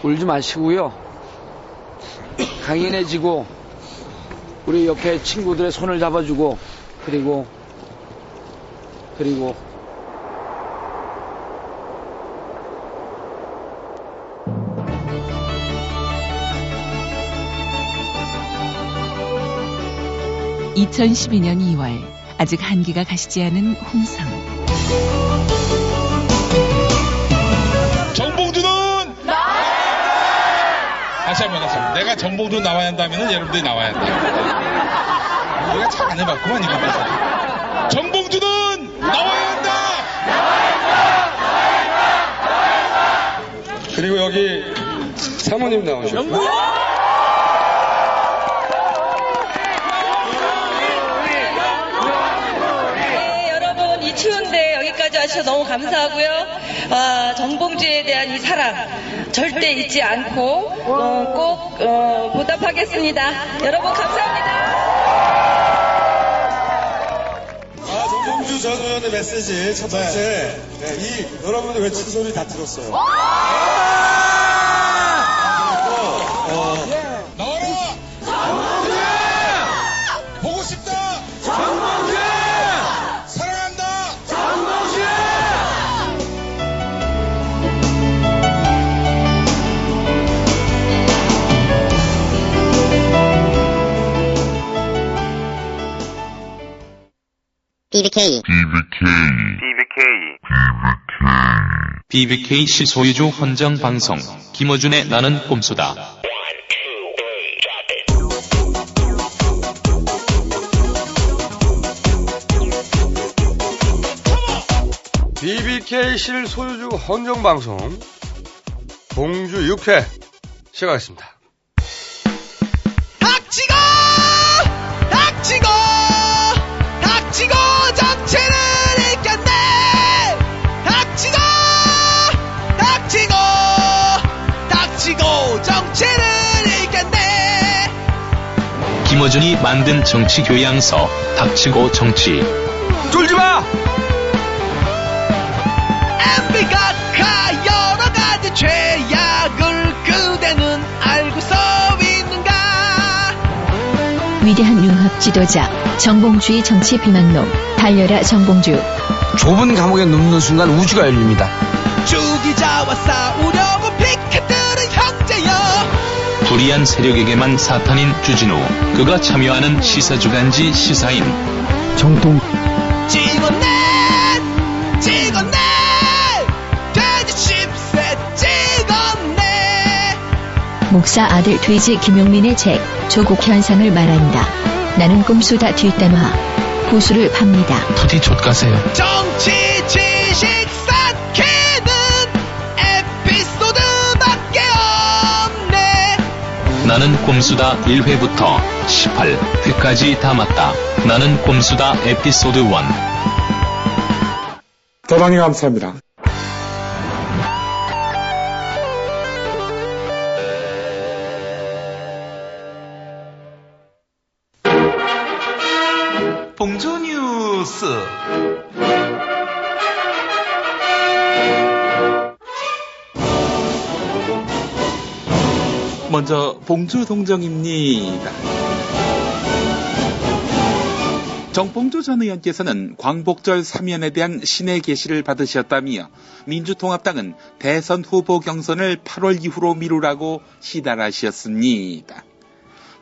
울지 마시고요. 강인해지고 우리 옆에 친구들의 손을 잡아주고 그리고 2012년 2월 아직 한기가 가시지 않은 홍성. 정봉주는 다시 한번 내가 정봉주 나와야 한다면 여러분들이 나와야 한다. 우리가 잘 안 해봤구만 이거. 정봉주는 나와야 한다. 그리고 여기 사모님 나오셨고. 추운데 여기까지 와주셔서 너무 감사하고요. 정봉주에 대한 이 사랑 절대 잊지 않고 꼭 보답하겠습니다. 여러분 감사합니다. 정봉주 전 의원의 메시지 첫 번째, 이 여러분들 외치는 소리 다 들었어요. 나와라! 정봉주! 보고 싶다! 정봉주! 사랑한다! 정봉주! BBK 실소유주 헌정방송 김어준의 나는 꼼수다. BBK 실소유주 헌정방송 봉주 6회 시작하겠습니다. 닥치고! 닥치고! 닥치고 정체를 이겼네! 닥치고! 닥치고! 닥치고 정체를 이겼네! 김어준이 만든 정치 교양서 닥치고 정치. 쫄지마! MB가 여러 가지 죄악을 그대는 알고서 있는가? 위대한 융합 지도자 정봉주의 정치 비망록 달려라 정봉주. 좁은 감옥에 눕는 순간 우주가 열립니다. 주기자와 싸우려고 피켓들은 형제여. 불의한 세력에게만 사탄인 주진우. 그가 참여하는 시사주간지 시사인. 정통 찍었네 찍었네 돼지 10세 찍었네. 목사 아들 돼지 김용민의 책 조국 현상을 말한다. 나는 꼼수다 뒷담화 보수를 팝니다. 부디 좆가세요. 정치 지식 쌓기는 에피소드밖에 없네. 나는 꼼수다 1회부터 18회까지 담았다. 나는 꼼수다 에피소드 1. 대단히 감사합니다. 봉주 뉴스. 먼저 봉주 동정입니다. 정봉주 전 의원께서는 광복절 사면에 대한 신의 계시를 받으셨다며 민주통합당은 대선 후보 경선을 8월 이후로 미루라고 시달하셨습니다.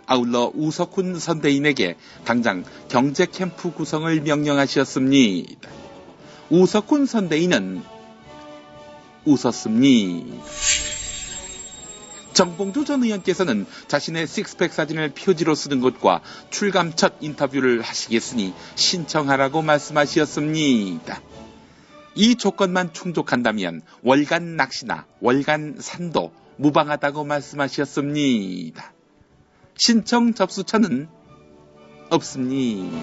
아울러 우석훈 선대인에게 당장 경제 캠프 구성을 명령하셨습니다. 우석훈 선대인은 웃었습니다. 정봉주 전 의원께서는 자신의 식스팩 사진을 표지로 쓰는 것과 출감 첫 인터뷰를 하시겠으니 신청하라고 말씀하셨습니다. 이 조건만 충족한다면 월간 낚시나 월간 산도 무방하다고 말씀하셨습니다. 신청 접수처는 없습니다.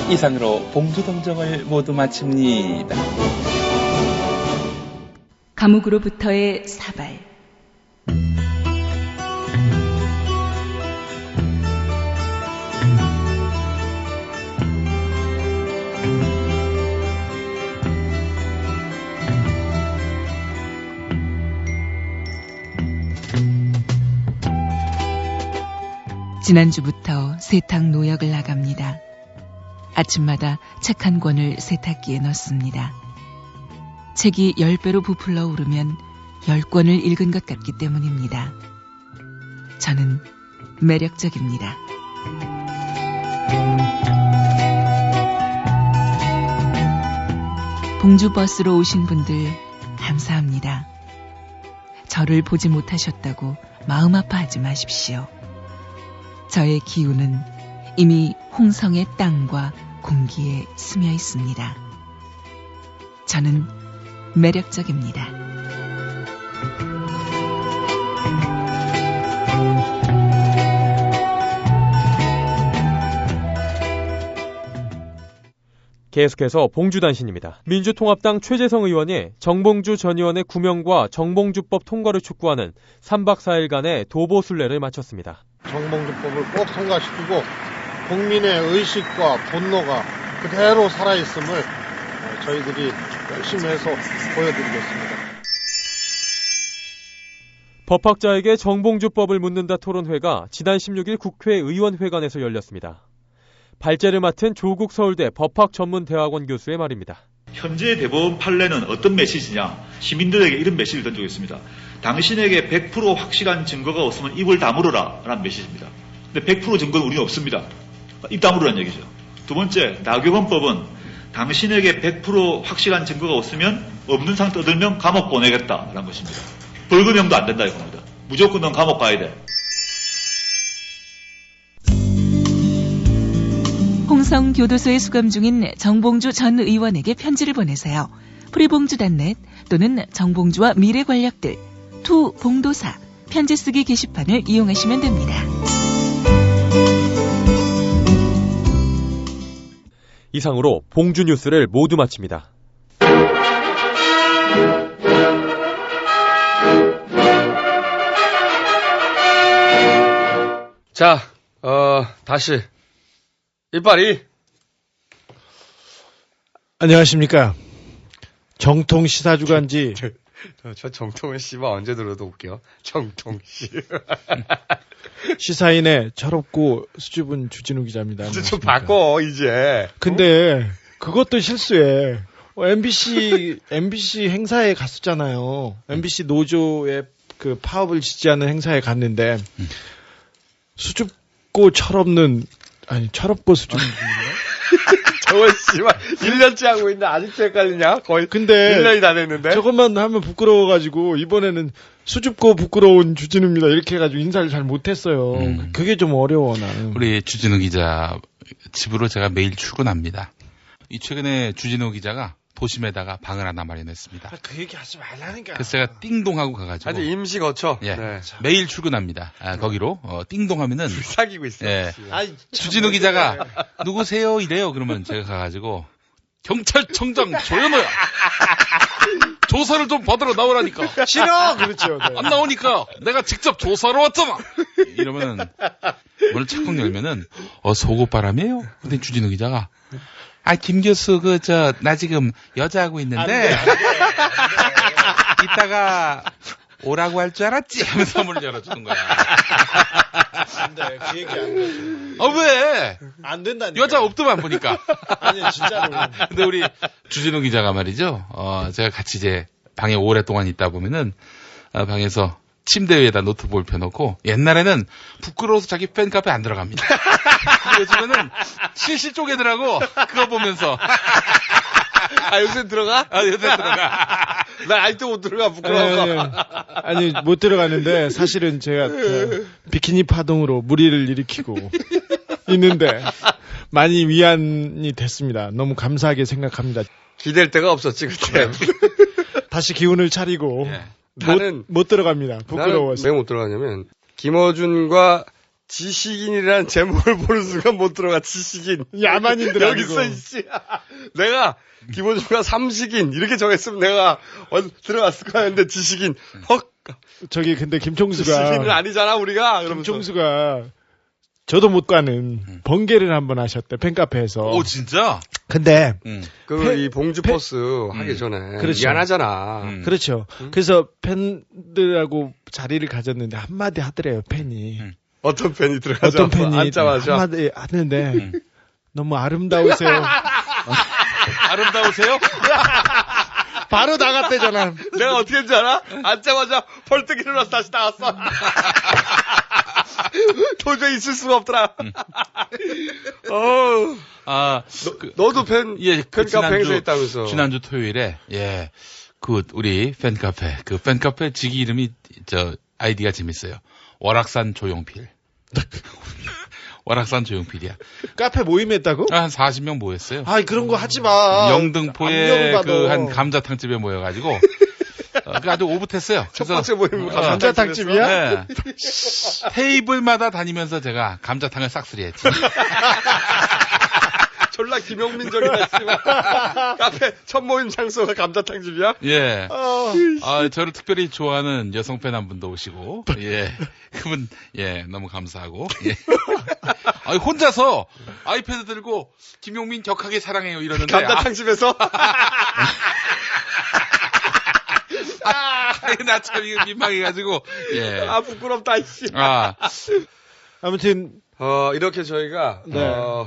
이상으로 봉주 동정을 모두 마칩니다. 감옥으로부터의 사발. 지난주부터 세탁 노역을 나갑니다. 아침마다 책 한 권을 세탁기에 넣습니다. 책이 10배로 부풀러 오르면 10권을 읽은 것 같기 때문입니다. 저는 매력적입니다. 봉주버스로 오신 분들 감사합니다. 저를 보지 못하셨다고 마음 아파하지 마십시오. 저의 기운은 이미 홍성의 땅과 공기에 스며 있습니다. 저는 매력적입니다. 계속해서 봉주단신입니다. 민주통합당 최재성 의원이 정봉주 전 의원의 구명과 정봉주법 통과를 촉구하는 3박 4일간의 도보순례를 마쳤습니다. 정봉주법을 꼭 통과시키고 국민의 의식과 분노가 그대로 살아있음을 저희들이 열심히 해서 보여드리겠습니다. 법학자에게 정봉주법을 묻는다 토론회가 지난 16일 국회의원회관에서 열렸습니다. 발제를 맡은 조국 서울대 법학전문대학원 교수의 말입니다. 현재 대법원 판례는 어떤 메시지냐? 시민들에게 이런 메시지를 던지고 있습니다. 당신에게 100% 확실한 증거가 없으면 입을 다물어라 라는 메시지입니다. 근데 100% 증거는 우리는 없습니다. 입 다물으라는 얘기죠. 두 번째, 나교범법은 당신에게 100% 확실한 증거가 없으면 없는 상태 얻으면 감옥 보내겠다라는 것입니다. 벌금형도 안 된다 이겁니다. 무조건 넌 감옥 가야 돼. 홍성 교도소에 수감 중인 정봉주 전 의원에게 편지를 보내세요. 프리봉주단넷 또는 정봉주와 미래 권력들 투 봉도사 편지 쓰기 게시판을 이용하시면 됩니다. 이상으로 봉주 뉴스를 모두 마칩니다. 자, 다시 이빨이 안녕하십니까. 정통 시사주간지 저 정통은 씨발 언제 들어도 웃겨. 정통 씨. 시사인의 철없고 수줍은 주진우 기자입니다. 좀 바꿔 이제. 근데 그것도 실수해. MBC 행사에 갔었잖아요. MBC 노조의 그 파업을 지지하는 행사에 갔는데 수줍고 철없는 철없고 수줍는 저거 씨발 1년째 하고 있는데 아직도 헷갈리냐? 거의 근데 1년이 다 됐는데. 저것만 하면 부끄러워가지고 이번에는 수줍고 부끄러운 주진우입니다 이렇게 해가지고 인사를 잘 못했어요. 그게 좀 어려워 나는. 우리 주진우 기자 집으로 제가 매일 출근합니다. 이 최근에 주진우 기자가 도심에다가 방을 하나 마련했습니다. 그 얘기 하지 말라니까. 그래서 제가 띵동하고 가가지고. 아주 임시 거쳐. 예. 네. 매일 출근합니다. 거기로 띵동하면은. 사귀고 있어. 예. 주진우 기자가 누구세요? 이래요. 그러면 제가 가가지고 경찰청장 조현호야. 조사를 좀 받으러 나오라니까. 싫어. 그렇죠. 네. 안 나오니까 내가 직접 조사하러 왔잖아. 이러면은 문을 착쿵 열면은 속옷바람이에요. 근데 주진우 기자가 김 교수, 나 지금 여자하고 있는데, 이따가 오라고 할 줄 알았지? 하면서 문을 열어주는 거야. 안 돼. 그 얘기 안 돼. 왜? 안 된다니까. 여자 없더만 보니까. 아니, 진짜로. 근데 우리 주진우 기자가 말이죠. 제가 같이 이제 방에 오랫동안 있다 보면은, 방에서 침대 위에다 노트북을 펴놓고 옛날에는 부끄러워서 자기 팬카페 안 들어갑니다. 요즘에는 실실 쪼개더라고. 그거 보면서. 요새 들어가? 요새 들어가. 나 아직도 못 들어가 부끄러워. 아니 못 들어가는데 사실은 제가 비키니 파동으로 무리를 일으키고 있는데 많이 위안이 됐습니다. 너무 감사하게 생각합니다. 기댈 데가 없었지 그때. 다시 기운을 차리고. 예. 못 들어갑니다. 부끄러워서. 왜 못 들어가냐면 김어준과 지식인이라는 제목을 보는 순간 못 들어가. 지식인 야만인들 여기 있어 이씨. 내가 김어준과 삼식인 이렇게 정했으면 내가 들어갔을 거야. 근데 지식인 저기 근데 김총수가 지식인은 아니잖아 우리가. 김총수가 저도 못 가는 번개를 한번 하셨대 팬카페에서. 오 진짜? 근데 이 봉주 버스 하기 전에 그렇죠. 미안하잖아. 그렇죠. 그래서 팬들하고 자리를 가졌는데 한마디 하더래요 팬이. 어떤 팬이 들어가자. 어떤 팬이 앉자마자. 한마디 하는데 너무 아름다우세요. 아름다우세요? 바로 나갔대잖아. 내가 어떻게 했는지 알아? 앉자마자 벌떡 일어나서 다시 나왔어. 도저히 있을 수가 없더라. 너도 팬카페 행사 있다면서. 지난주 토요일에, 예, 우리 팬카페, 팬카페 직위 이름이, 아이디가 재밌어요. 월악산 조용필. 월악산 조용필이야. 카페 모임했다고? 한 40명 모였어요. 아, 그런 거 하지 마. 영등포에 한 감자탕집에 모여가지고, 아주 오붓했어요. 첫 번째 모임 감자탕집이야? 네. 테이블마다 다니면서 제가 감자탕을 싹쓸이 했지. 졸라 김용민적이다 했지만 카페 첫 모임 장소가 감자탕집이야? 예. 저를 특별히 좋아하는 여성 팬 한 분도 오시고, 예. 그분, 예, 너무 감사하고, 예. 혼자서 아이패드 들고 김용민 격하게 사랑해요 이러는데. 감자탕집에서? 나 참 이거 민망해가지고, 예. 부끄럽다, 씨. 아무튼, 이렇게 저희가, 네.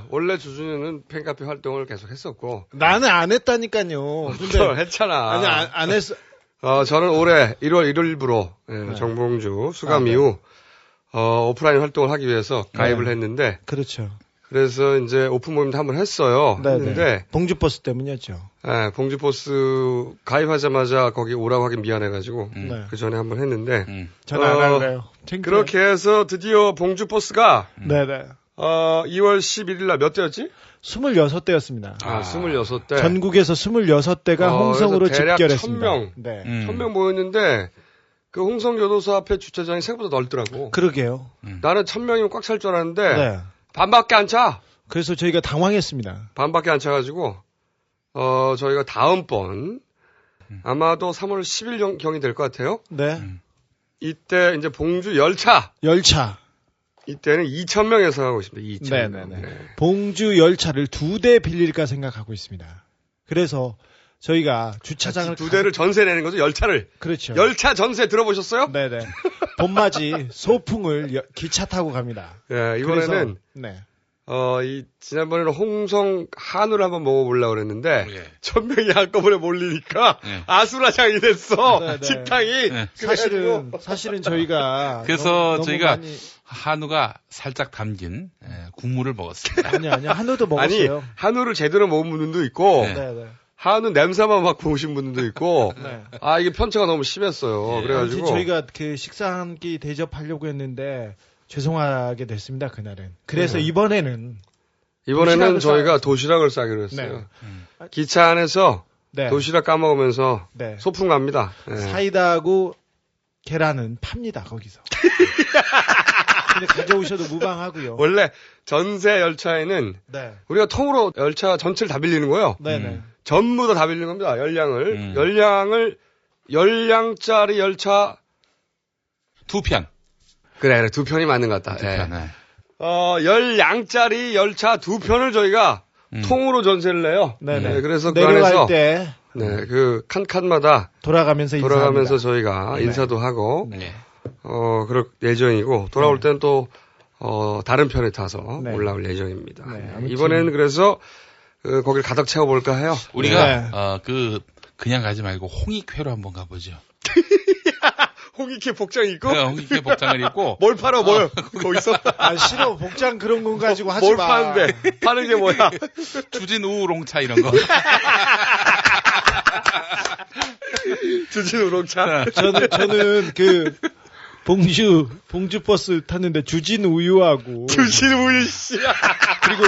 원래 주준이는 팬카페 활동을 계속 했었고. 나는 안 했다니까요. 근데. 했잖아. 아니, 안 했어. 저는 올해 1월 1일부로, 네. 정봉주 수감 이후, 오프라인 활동을 하기 위해서 가입을 했는데. 그렇죠. 그래서 이제 오픈 모임도 한번 했어요. 했는데. 봉주버스 때문이었죠. 네, 봉주버스 가입하자마자 거기 오라고 하긴 미안해가지고. 그 전에 한번 했는데. 저는 안 할래요. 그렇게 해서 드디어 봉주버스가. 네네. 2월 11일 날 몇 대였지? 26대였습니다. 26대. 전국에서 26대가 홍성으로 집결했습니다. 1000명. 네. 1000명 모였는데, 그 홍성교도소 앞에 주차장이 생각보다 넓더라고. 그러게요. 나는 1000명이면 꽉 찰 줄 알았는데, 네. 반밖에 안 차. 그래서 저희가 당황했습니다. 반밖에 안 차가지고, 저희가 다음번, 아마도 3월 10일 경이 될 것 같아요. 네. 이때 이제 봉주 열차. 이때는 2,000명 예상하고 있습니다. 2,000명. 네네네. 네. 봉주 열차를 2대 빌릴까 생각하고 있습니다. 그래서 저희가 주차장을 2대를 전세 내는 거죠, 열차를. 그렇죠. 열차 전세 들어보셨어요? 네네. 봄맞이 소풍을 기차 타고 갑니다. 네, 이번에는 네. 지난번에는 홍성 한우를 한번 먹어보려고 그랬는데, 1000명이 한꺼번에 몰리니까, 아수라장이 됐어, 네네. 식당이. 네. 사실은 저희가. 그래서 너무 저희가 많이... 한우가 살짝 담긴 국물을 먹었습니다. 아니요. 한우도 먹었어요. 아니, 한우를 제대로 먹은 분들도 있고, 네네. 한우 냄새만 맡고 오신 분들도 있고, 네. 이게 편차가 너무 심했어요. 그래가지고. 저희가 그 식사 한 끼 대접하려고 했는데, 죄송하게 됐습니다, 그날은. 그래서 이번에는 저희가 도시락을 싸기로 했어요. 네. 기차 안에서 도시락 까먹으면서 소풍 갑니다. 네. 사이다하고 계란은 팝니다, 거기서. 근데 가져오셔도 무방하고요. 원래 전세 열차에는 우리가 통으로 열차 전체를 다 빌리는 거예요. 전부 다 빌리는 겁니다. 열량짜리 열차 2편. 그래, 2편이 맞는 것 같다. 2편, 네. 열량짜리 열차 2편을 저희가 통으로 전세를 내요. 네네. 그래서 그 내려갈 안에서 때 그 칸칸마다 돌아가면서 저희가 인사도 하고 그럴 예정이고 돌아올 때는 또 다른 편에 타서 올라올 예정입니다. 이번에는 그래서 거기를 가득 채워볼까 해요. 우리가 그냥 가지 말고 홍익회로 한번 가보죠. 홍익회 복장 입고? 네, 홍익회 복장을 입고. 뭘 팔아, 뭘? 거기서? 싫어. 복장 그런 건 가지고 하지 뭘 마. 파는데? 파는 게 뭐야? 주진 우롱차 이런 거. 주진 우롱차? 저는 봉주 버스 탔는데 주진 우유하고. 주진 우유 씨. 그리고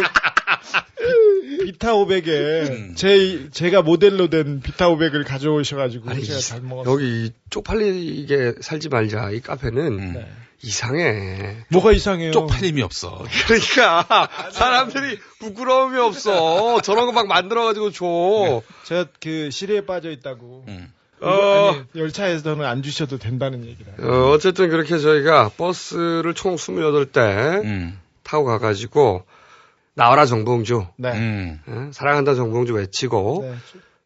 비타 500에 제가 모델로 된 비타 500을 가져오셔가지고 제가 잘 먹었어요. 여기 쪽팔리게 살지 말자. 이 카페는 이상해. 뭐가 이상해요? 쪽팔림이 없어. 그러니까 사람들이 부끄러움이 없어. 저런 거 막 만들어가지고 줘. 제가 시리에 빠져 있다고. 아니, 열차에서는 안 주셔도 된다는 얘기라. 어쨌든 그렇게 저희가 버스를 총 28대 타고 가가지고 나와라 정봉주. 사랑한다 정봉주 외치고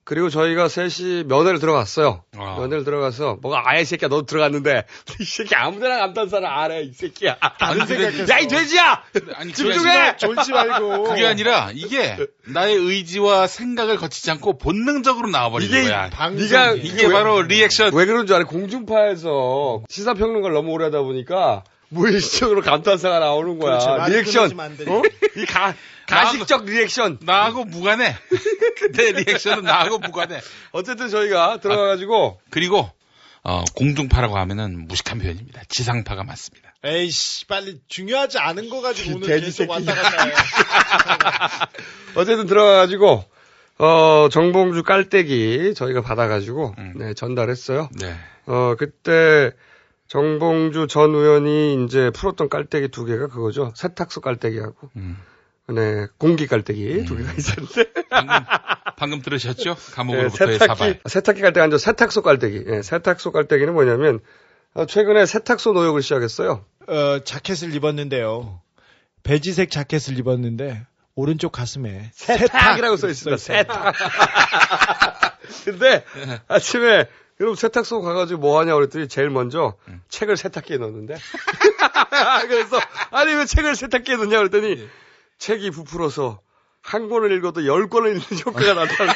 그리고 저희가 셋이 면회를 들어갔어요. 면회를 들어가서 뭐가 아예 이 새끼야 너도 들어갔는데 이 새끼 아무데나 감탄사를 안 해 이 새끼야. 다른 생각했어. 야 이 돼지야. 아니 집중해. 졸지 말고. 그게 아니라 이게 나의 의지와 생각을 거치지 않고 본능적으로 나와버리는 거야. 이게 바로 리액션. 왜 그런 줄 알아? 공중파에서 시사평론가를 너무 오래 하다 보니까 무의식적으로 감탄사가 나오는 거야. 그렇죠. 리액션. 이 가식적 리액션. 나하고 무관해. 내 리액션은 나하고 무관해. 어쨌든 저희가 들어가가지고. 그리고, 공중파라고 하면은 무식한 표현입니다. 지상파가 맞습니다. 에이씨, 빨리 중요하지 않은 거 가지고 오늘 계속 왔다 갔다 해. 어쨌든 들어가가지고, 정봉주 깔때기 저희가 받아가지고, 네, 전달했어요. 네. 그때 정봉주 전 의원이 이제 풀었던 깔때기 2개가 그거죠. 세탁소 깔때기하고. 네, 공기 깔때기 2개가 있었는데. 방금 들으셨죠? 감옥으로부터의 사발. 세탁기 깔때기 아니죠. 세탁소 깔때기. 네, 세탁소 깔때기는 뭐냐면, 최근에 세탁소 노역을 시작했어요. 자켓을 입었는데요. 베지색 자켓을 입었는데, 오른쪽 가슴에 세탁이라고 써 있습니다. 세탁. 근데 아침에 여러분 세탁소 가가지고 뭐 하냐고 그랬더니 제일 먼저 책을 세탁기에 넣었는데. 그래서 아니 왜 책을 세탁기에 넣냐 그랬더니 책이 부풀어서 한 권을 읽어도 10권을 읽는 효과가 나타난다.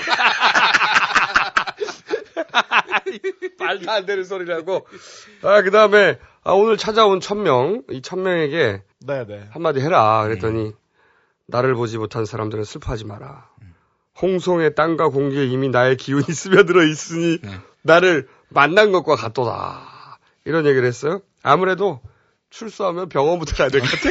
말도 안 되는 소리라고. 그 다음에 오늘 찾아온 1000명, 이 1000명에게 네네. 한마디 해라. 그랬더니 나를 보지 못한 사람들은 슬퍼하지 마라. 홍송의 땅과 공기에 이미 나의 기운이 스며들어 있으니 나를 만난 것과 같도다. 이런 얘기를 했어요. 아무래도 출소하면 병원부터 가야 될 것 같아.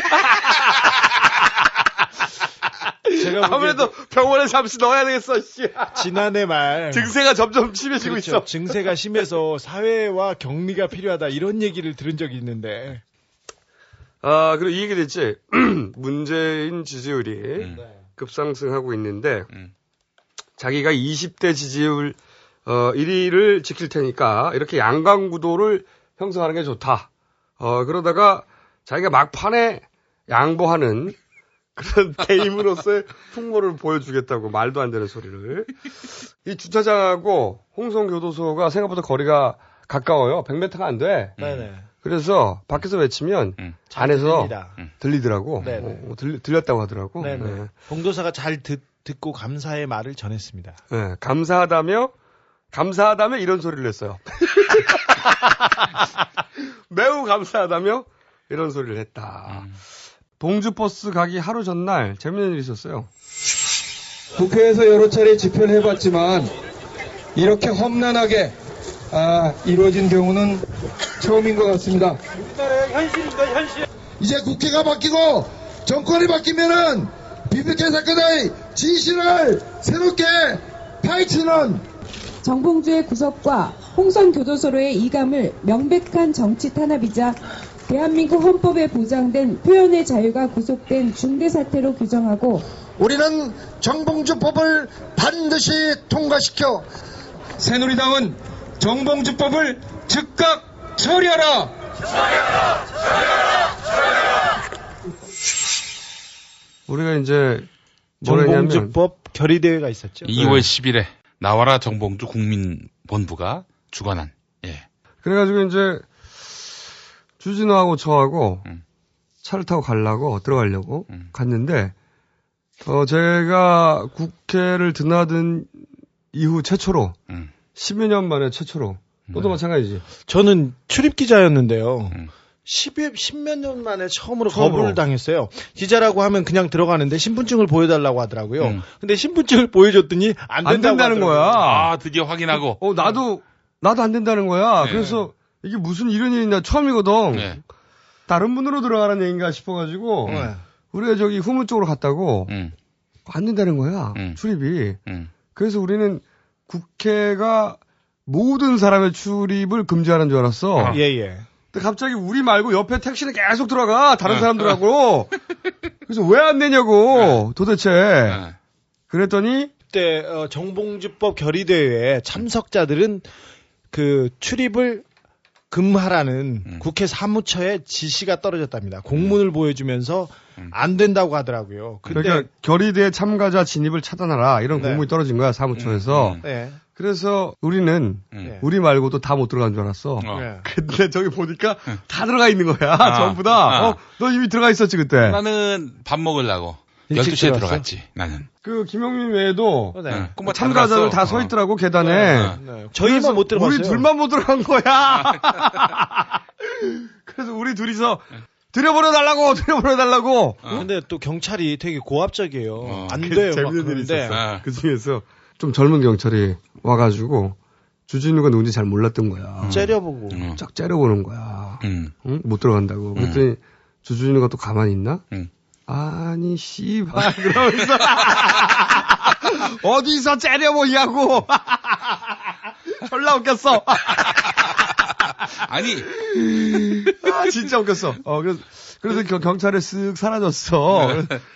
아무래도 병원에 잠시 넣어야 되겠어, 씨. 지난해 말. 증세가 점점 심해지고 그렇죠. 있어. 증세가 심해서 사회와 격리가 필요하다. 이런 얘기를 들은 적이 있는데. 그리고 이 얘기도 있지. 문재인 지지율이 급상승하고 있는데, 자기가 20대 지지율, 1위를 지킬 테니까, 이렇게 양강구도를 형성하는 게 좋다. 그러다가 자기가 막판에 양보하는 그런 대임으로서의 풍모를 보여주겠다고 말도 안 되는 소리를. 이 주차장하고 홍성교도소가 생각보다 거리가 가까워요. 100m가 안 돼. 네네. 그래서 밖에서 외치면 안에서 들리더라고. 들렸다고 하더라고. 네네. 네. 봉도사가 잘 듣고 감사의 말을 전했습니다. 네, 감사하다며 이런 소리를 했어요. 매우 감사하다며 이런 소리를 했다. 봉주버스 가기 하루 전날 재밌는 일이 있었어요. 국회에서 여러 차례 집회를 해봤지만 이렇게 험난하게 이루어진 경우는 처음인 것 같습니다. 우리나라의 현실입니다, 현실. 이제 국회가 바뀌고 정권이 바뀌면은 BBK 사건의 진실을 새롭게 파헤치는 정봉주의 구속과 홍성교도소로의 이감을 명백한 정치 탄압이자 대한민국 헌법에 보장된 표현의 자유가 구속된 중대사태로 규정하고 우리는 정봉주법을 반드시 통과시켜 새누리당은 정봉주법을 즉각 처리하라! 우리가 이제 정봉주법 결의대회가 있었죠. 2월 10일에 나와라 정봉주 국민본부가 주관한. 예. 그래가지고 이제 주진우하고 저하고 차를 타고 들어가려고 갔는데, 제가 국회를 드나든 이후 최초로, 10여 년 만에 최초로, 너도 마찬가지지? 저는 출입기자였는데요. 10몇 년 만에 처음으로 거부를 당했어요. 기자라고 하면 그냥 들어가는데 신분증을 보여달라고 하더라고요. 근데 신분증을 보여줬더니 안 된다는 거야. 드디어 확인하고. 나도 안 된다는 거야. 네. 그래서 이게 무슨 이런 일이냐 처음이거든. 네. 다른 분으로 들어가라는 얘기인가 싶어가지고 우리가 저기 후문 쪽으로 갔다고 안 된다는 거야. 출입이. 그래서 우리는 국회가 모든 사람의 출입을 금지하는 줄 알았어. 예. 근데 갑자기 우리 말고 옆에 택시는 계속 들어가. 다른 사람들하고. 그래서 왜 안 되냐고. 도대체. 그랬더니 그때 정봉주법 결의대회에 참석자들은 그 출입을 금하라는 국회 사무처에 지시가 떨어졌답니다. 공문을 보여주면서 안 된다고 하더라고요. 근데 그러니까 결의대회 참가자 진입을 차단하라 이런 네. 공문이 떨어진 거야 사무처에서. 네. 그래서 우리는 우리 말고도 다 못 들어간 줄 알았어. 네. 근데 저기 보니까 다 들어가 있는 거야. 전부 다. 너 이미 들어가 있었지 그때. 나는 밥 먹으려고 12시에 들어갔지. 나는. 그 김영민 외에도 네. 뭐 참가자들 다 서 있더라고 계단에. 네. 저희만 못 들어갔어요. 우리 둘만 못 들어간 거야. 그래서 우리 둘이서 들여버려달라고. 근데 또 경찰이 되게 고압적이에요. 안 돼요. 재밌는 일이 그러는데. 있었어. 그 중에서 좀 젊은 경찰이 와가지고 주진우가 누군지 잘 몰랐던 거야. 째려보고. 쫙 째려보는 거야. 응? 못 들어간다고. 그랬더니 주진우가 또 가만히 있나? 아니 씨발 그러면서 어디서 째려보냐고. 졸라 웃겼어. 아니 진짜 웃겼어. 그래서 경찰에 쓱 사라졌어.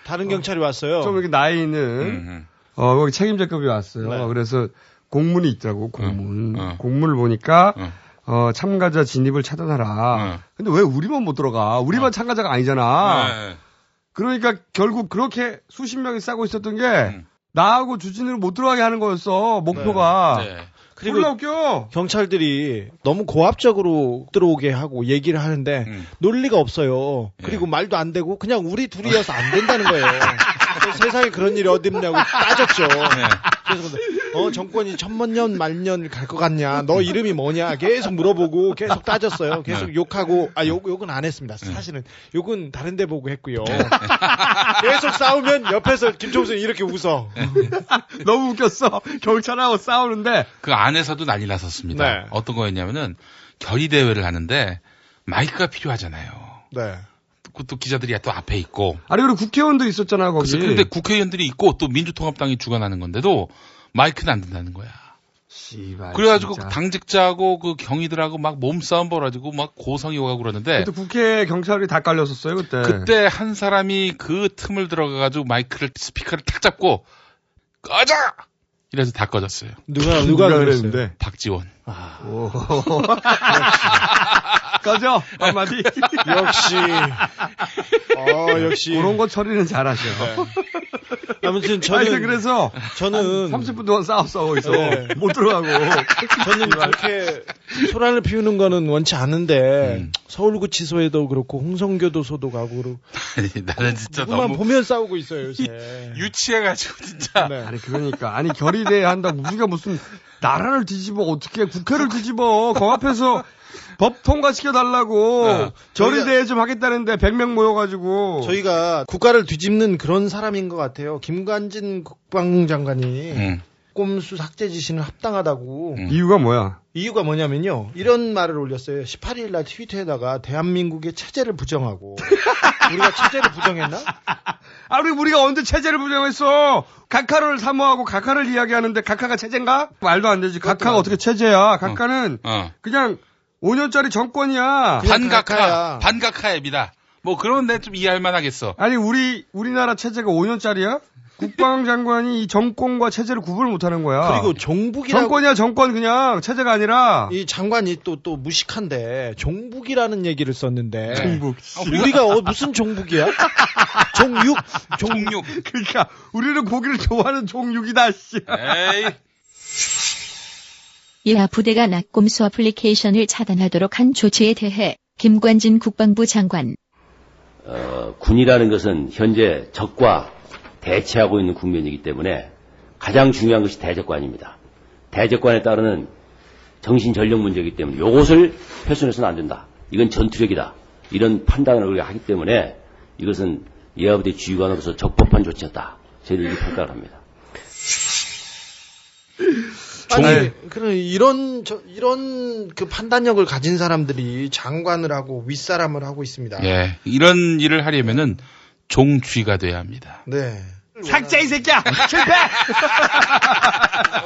다른 경찰이 왔어요. 좀 이렇게 나이 있는 거기 책임자급이 왔어요. 네. 그래서 공문이 있더라고. 공문을 보니까 참가자 진입을 차단하라. 근데 왜 우리만 못 들어가? 우리만 참가자가 아니잖아. 그러니까 결국 그렇게 수십 명이 싸고 있었던 게 나하고 주진우를 못 들어가게 하는 거였어. 목표가. 그리고 졸라 웃겨. 경찰들이 너무 고압적으로 들어오게 하고 얘기를 하는데 논리가 없어요. 그리고 말도 안 되고 그냥 우리 둘이어서 안 된다는 거예요. 세상에 그런 일이 어디 있냐고 따졌죠. 그래서 정권이 천만년 만년을 갈 것 같냐? 너 이름이 뭐냐? 계속 물어보고 계속 따졌어요. 계속 욕하고 욕은 안 했습니다. 사실은 욕은 다른 데 보고 했고요. 계속 싸우면 옆에서 김총수는 이렇게 웃어. 너무 웃겼어. 경찰하고 싸우는데 그 안에서도 난리 났었습니다. 네. 어떤 거였냐면은 결의대회를 하는데 마이크가 필요하잖아요. 네. 또 기자들이 또 앞에 있고. 아니 그리고 국회의원도 있었잖아 거기. 근데 국회의원들이 있고 또 민주통합당이 주관하는 건데도 마이크는 안 된다는 거야. 씨발. 그래가지고 진짜. 그 당직자하고 그 경위들하고 막 몸싸움 벌어지고 막 고성이 오가고 그러는데. 그때 국회 경찰이 다 깔렸었어요 그때. 그때 한 사람이 그 틈을 들어가가지고 마이크를 스피커를 탁 잡고 꺼져! 이래서 다 꺼졌어요. 누가 그랬는데? 박지원. 꺼져 한마디. 역시 그런 거 처리는 잘하셔. 아무튼 저는 그래서 저는 30분 동안 싸워 있어. 네. 못 들어가고. 저는 그렇게 소란을 피우는 거는 원치 않은데 서울구치소에도 그렇고 홍성교도소도 가고 그러고. 아니, 나는 진짜 누구만 너무 보면 싸우고 있어요 요새. 유치해가지고 진짜. 네. 아니 그러니까 아니 결의대회 한다고 우리가 무슨 나라를 뒤집어 어떻게 국회를 뒤집어 그 앞에서 법 통과시켜 달라고 결의대회 좀 하겠다는데 100명 모여가지고 저희가 국가를 뒤집는 그런 사람인 것 같아요. 김관진 국방장관이 꼼수 삭제 지시는 합당하다고. 이유가 뭐야? 이유가 뭐냐면요. 이런 말을 올렸어요. 18일 날 트위터에다가 대한민국의 체제를 부정하고. 우리가 체제를 부정했나? 우리가 언제 체제를 부정했어? 각하를 사모하고 각하를 이야기하는데 각하가 체제인가? 말도 안 되지. 각하가 어떻게 체제야? 각하는 그냥 5년짜리 정권이야. 반각하 앱이다. 뭐 그런 데 좀 이해할 만하겠어. 아니 우리나라 체제가 5년짜리야? 국방장관이 이 정권과 체제를 구분을 못하는 거야. 그리고 종북이라고 정권이야 정권 그냥 체제가 아니라. 이 장관이 또 무식한데 종북이라는 얘기를 썼는데. 종북. 우리가 무슨 종북이야? 종육. 그러니까 우리는 고기를 좋아하는 종육이다. 씨. 에이. 이하 부대가 낙곰수 어플리케이션을 차단하도록 한 조치에 대해 김관진 국방부 장관. 군이라는 것은 현재 적과 대치하고 있는 국면이기 때문에 가장 중요한 것이 대적관입니다. 대적관에 따르는 정신전력 문제이기 때문에 이것을 훼손해서는 안 된다. 이건 전투력이다. 이런 판단을 우리가 하기 때문에 이것은 예하부대 지휘관으로서 적법한 조치였다. 저희들이 이렇게 평가를 합니다. 아니, 이런 그 판단력을 가진 사람들이 장관을 하고 윗사람을 하고 있습니다. 예. 이런 일을 하려면은 종쥐가 돼야 합니다. 네. 삭제 이 새끼야! 실패!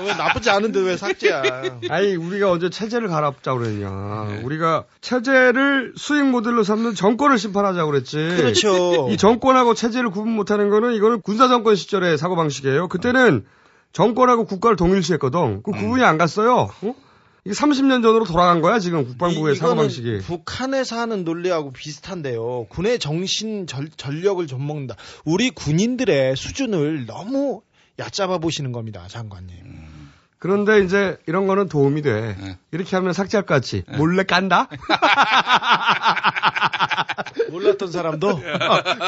왜 나쁘지 않은데 왜 삭제야? 아니 우리가 언제 체제를 갈아엎자고 그랬냐. 우리가 체제를 수익 모델로 삼는 정권을 심판하자고 그랬지. 그렇죠. 이 정권하고 체제를 구분 못하는 거는 이거는 군사정권 시절의 사고방식이에요. 그때는 정권하고 국가를 동일시했거든. 그 구분이 안 갔어요. 이게 30년 전으로 돌아간 거야, 지금 국방부의 사고방식이. 북한에서 하는 논리하고 비슷한데요. 군의 정신, 전력을 좀먹는다. 우리 군인들의 수준을 너무 얕잡아 보시는 겁니다, 장관님. 그런데 이제 이런 거는 도움이 돼. 이렇게 하면 삭제할 것 같지. 몰래 깐다? 몰랐던 사람도?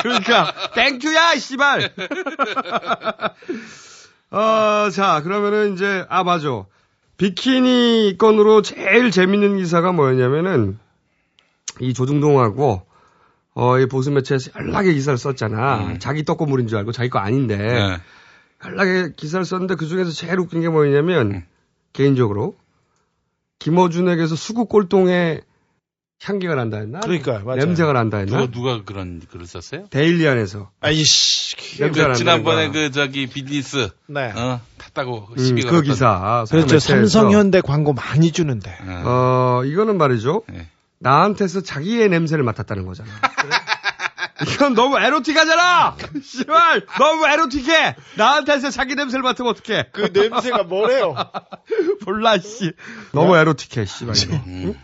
그러니까, 땡큐야, 씨발! 자, 그러면은 이제, 맞아. 비키니 건으로 제일 재밌는 기사가 뭐였냐면은, 이 조중동하고, 이 보수매체에서 연락의 기사를 썼잖아. 자기 떡고물인 줄 알고 자기 거 아닌데. 연락의 기사를 썼는데 그 중에서 제일 웃긴 게 뭐였냐면, 개인적으로, 김어준에게서 수구 꼴통에 향기가 난다 했나? 그러니까, 맞아요. 냄새가 난다 했나? 누가 그런 글을 썼어요? 데일리 안에서. 아이씨. 지난번에 비즈니스. 네. 탔다고 시비가 그 기사. 그렇죠. 삼성현대 광고 많이 주는데. 이거는 말이죠. 나한테서 자기의 냄새를 맡았다는 거잖아. 이건 너무 에로틱하잖아! 씨발! 너무 에로틱해! 나한테서 자기 냄새를 맡으면 어떡해? 그 냄새가 뭐래요? 몰라, 씨. 너무 에로틱해, 씨발. 이거.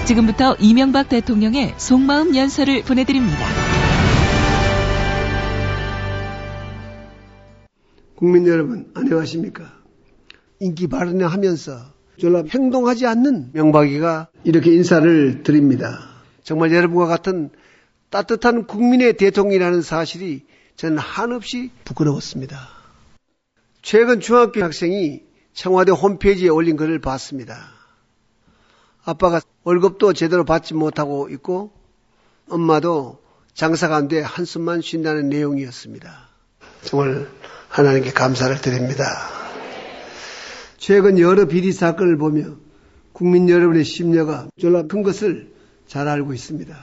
지금부터 이명박 대통령의 속마음 연설을 보내드립니다. 국민 여러분, 안녕하십니까? 인기 발언을 하면서 졸라 행동하지 않는 명박이가 이렇게 인사를 드립니다. 정말 여러분과 같은 따뜻한 국민의 대통령이라는 사실이 저는 한없이 부끄러웠습니다. 최근 중학교 학생이 청와대 홈페이지에 올린 글을 봤습니다. 아빠가 월급도 제대로 받지 못하고 있고 엄마도 장사가 안 돼 한숨만 쉰다는 내용이었습니다. 정말 하나님께 감사를 드립니다. 최근 여러 비리 사건을 보며 국민 여러분의 심려가 졸라 큰 것을 잘 알고 있습니다.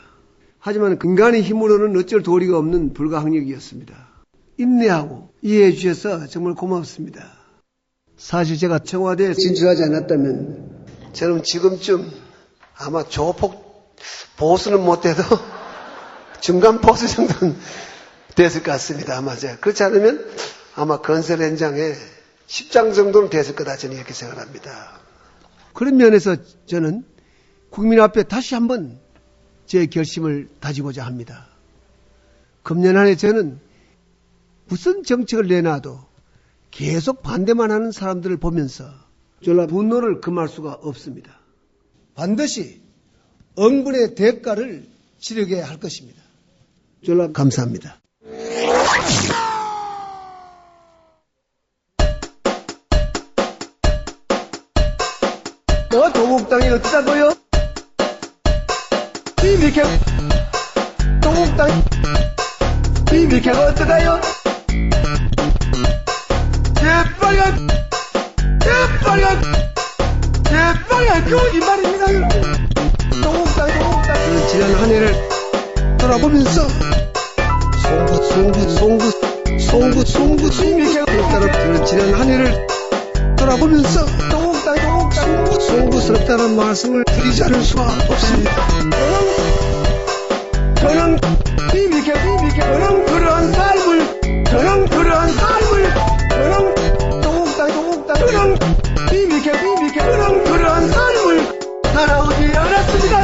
하지만 인간의 힘으로는 어쩔 도리가 없는 불가항력이었습니다. 인내하고 이해해 주셔서 정말 고맙습니다. 사실 제가 청와대에 진출하지 않았다면 저는 지금쯤 아마 조폭 보수는 못해도 중간 보수 정도는 됐을 것 같습니다. 아마 제가 그렇지 않으면 아마 건설 현장에 10장 정도는 됐을 거다 저는 이렇게 생각합니다. 그런 면에서 저는 국민 앞에 다시 한번 제 결심을 다지고자 합니다. 금년 안에 저는 무슨 정책을 내놔도 계속 반대만 하는 사람들을 보면서 졸라 분노를 금할 수가 없습니다. 반드시 응분의 대가를 치르게 할 것입니다. 졸라 감사합니다. 동국당이 어쩌다고요? 이렇게 동국당 이렇게 어쩌다요? 예빨간 거짓말입니다. 동국당 지난 한 해를 돌아보면서 송구 이렇게 지난 한 해를 돌아보면서 송구스럽다는 말씀을 드리지 않을 수가 없습니다. 저는 그러한 삶을 그러한 삶을 살아오지 않았습니다.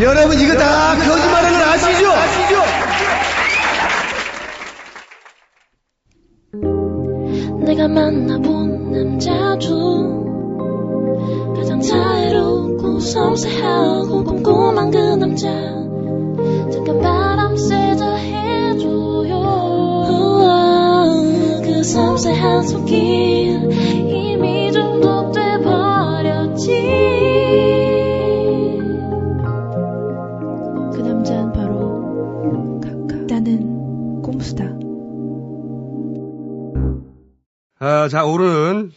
여러분 이거 다 거짓말하는 거 아시죠? 내가 만나본 남자도 가장 자애롭고 섬세하고 꼼꼼한 그 남자 잠깐 바람 쐬자 해줘요. 그 섬세한 손길 이미 중독돼 버렸지. 그 남자는 바로 나는 꼼수다. 자, 오늘은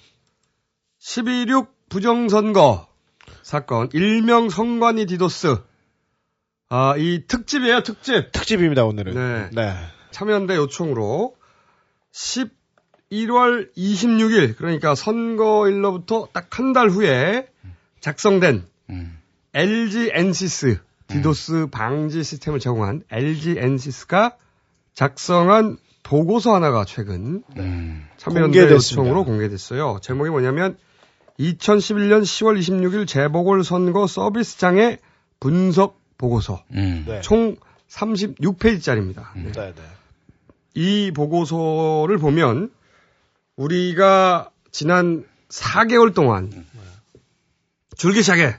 12.6 부정선거 사건, 일명 선관위 디도스. 이 특집이에요, 특집. 특집입니다, 오늘은. 네. 참여연대 요청으로 11월 26일, 그러니까 선거일로부터 딱 한 달 후에 작성된 LG 엔시스, 디도스 방지 시스템을 제공한 LG 엔시스가 작성한 보고서 하나가 최근 참여연대 요청으로 공개됐어요. 제목이 뭐냐면 2011년 10월 26일 재보궐선거 서비스 장애 분석 보고서. 네. 총 36페이지짜리입니다. 네. 네. 이 보고서를 보면 우리가 지난 4개월 동안 줄기차게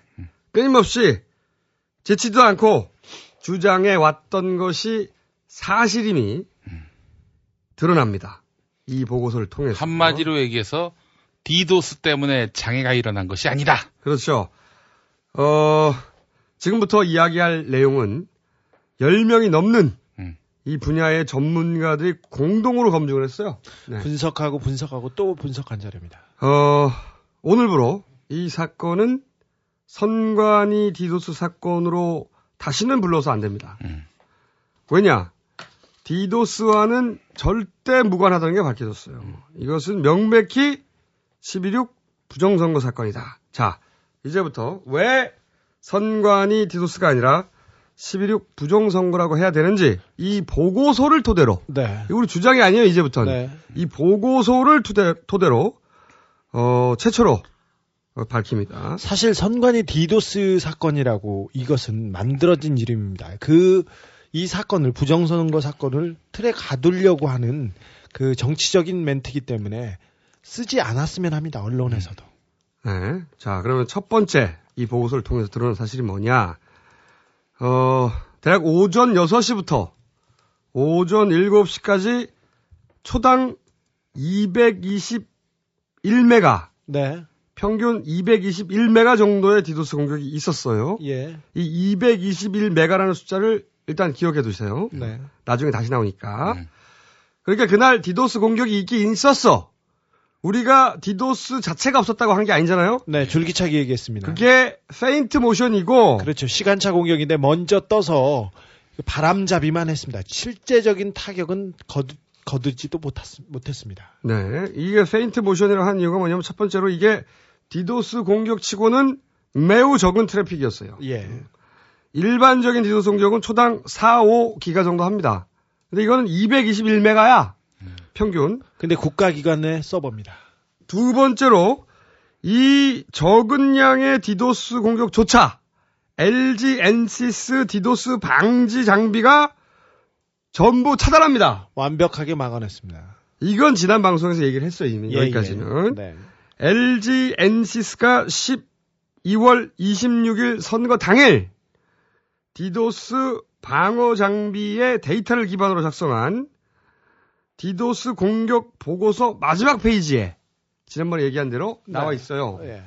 끊임없이 제치도 않고 주장해 왔던 것이 사실임이 드러납니다. 이 보고서를 통해서. 한마디로 얘기해서 디도스 때문에 장애가 일어난 것이 아니다. 그렇죠. 지금부터 이야기할 내용은 10명이 넘는 이 분야의 전문가들이 공동으로 검증을 했어요. 네. 분석하고 또 분석한 자료입니다. 오늘부로 이 사건은 선관위 디도스 사건으로 다시는 불러서 안 됩니다. 왜냐? 디도스와는 절대 무관하다는 게 밝혀졌어요. 이것은 명백히 12.6 부정선거 사건이다. 자, 이제부터 왜 선관위 디도스가 아니라 12.6 부정선거라고 해야 되는지 이 보고서를 토대로 이거 우리 주장이 아니에요. 이제부터는 이 보고서를 토대로 최초로 밝힙니다. 사실 선관위 디도스 사건이라고 이것은 만들어진 이름입니다. 이 사건을 부정선거 사건을 틀에 가두려고 하는 그 정치적인 멘트이기 때문에 쓰지 않았으면 합니다. 언론에서도. 네. 자, 그러면 첫 번째 이 보고서를 통해서 드러난 사실이 뭐냐? 대략 오전 6시부터 오전 7시까지 초당 221메가. 네. 평균 221메가 정도의 디도스 공격이 있었어요. 예. 이 221메가라는 숫자를 일단 기억해 두세요. 네. 나중에 다시 나오니까. 그러니까 그날 디도스 공격이 있긴 있었어. 우리가 디도스 자체가 없었다고 한 게 아니잖아요. 네, 줄기차게 얘기했습니다. 그게 페인트 모션이고. 그렇죠. 시간차 공격인데 먼저 떠서 바람잡이만 했습니다. 실제적인 타격은 거두지도 못했습니다. 네, 이게 페인트 모션이라고 하는 이유가 뭐냐면 첫 번째로 이게 디도스 공격치고는 매우 적은 트래픽이었어요. 예. 일반적인 디도스 공격은 초당 4, 5기가 정도 합니다. 근데 이거는 221메가야. 평균. 근데 국가기관의 서버입니다. 두 번째로 이 적은 양의 디도스 공격조차 LG 엔시스 디도스 방지 장비가 전부 차단합니다. 완벽하게 막아냈습니다. 이건 지난 방송에서 얘기를 했어요. 이미 여기까지는. 네. LG 엔시스가 12월 26일 선거 당일 디도스 방어 장비의 데이터를 기반으로 작성한 디도스 공격 보고서 마지막 페이지에 지난번에 얘기한 대로 나와 있어요. 예.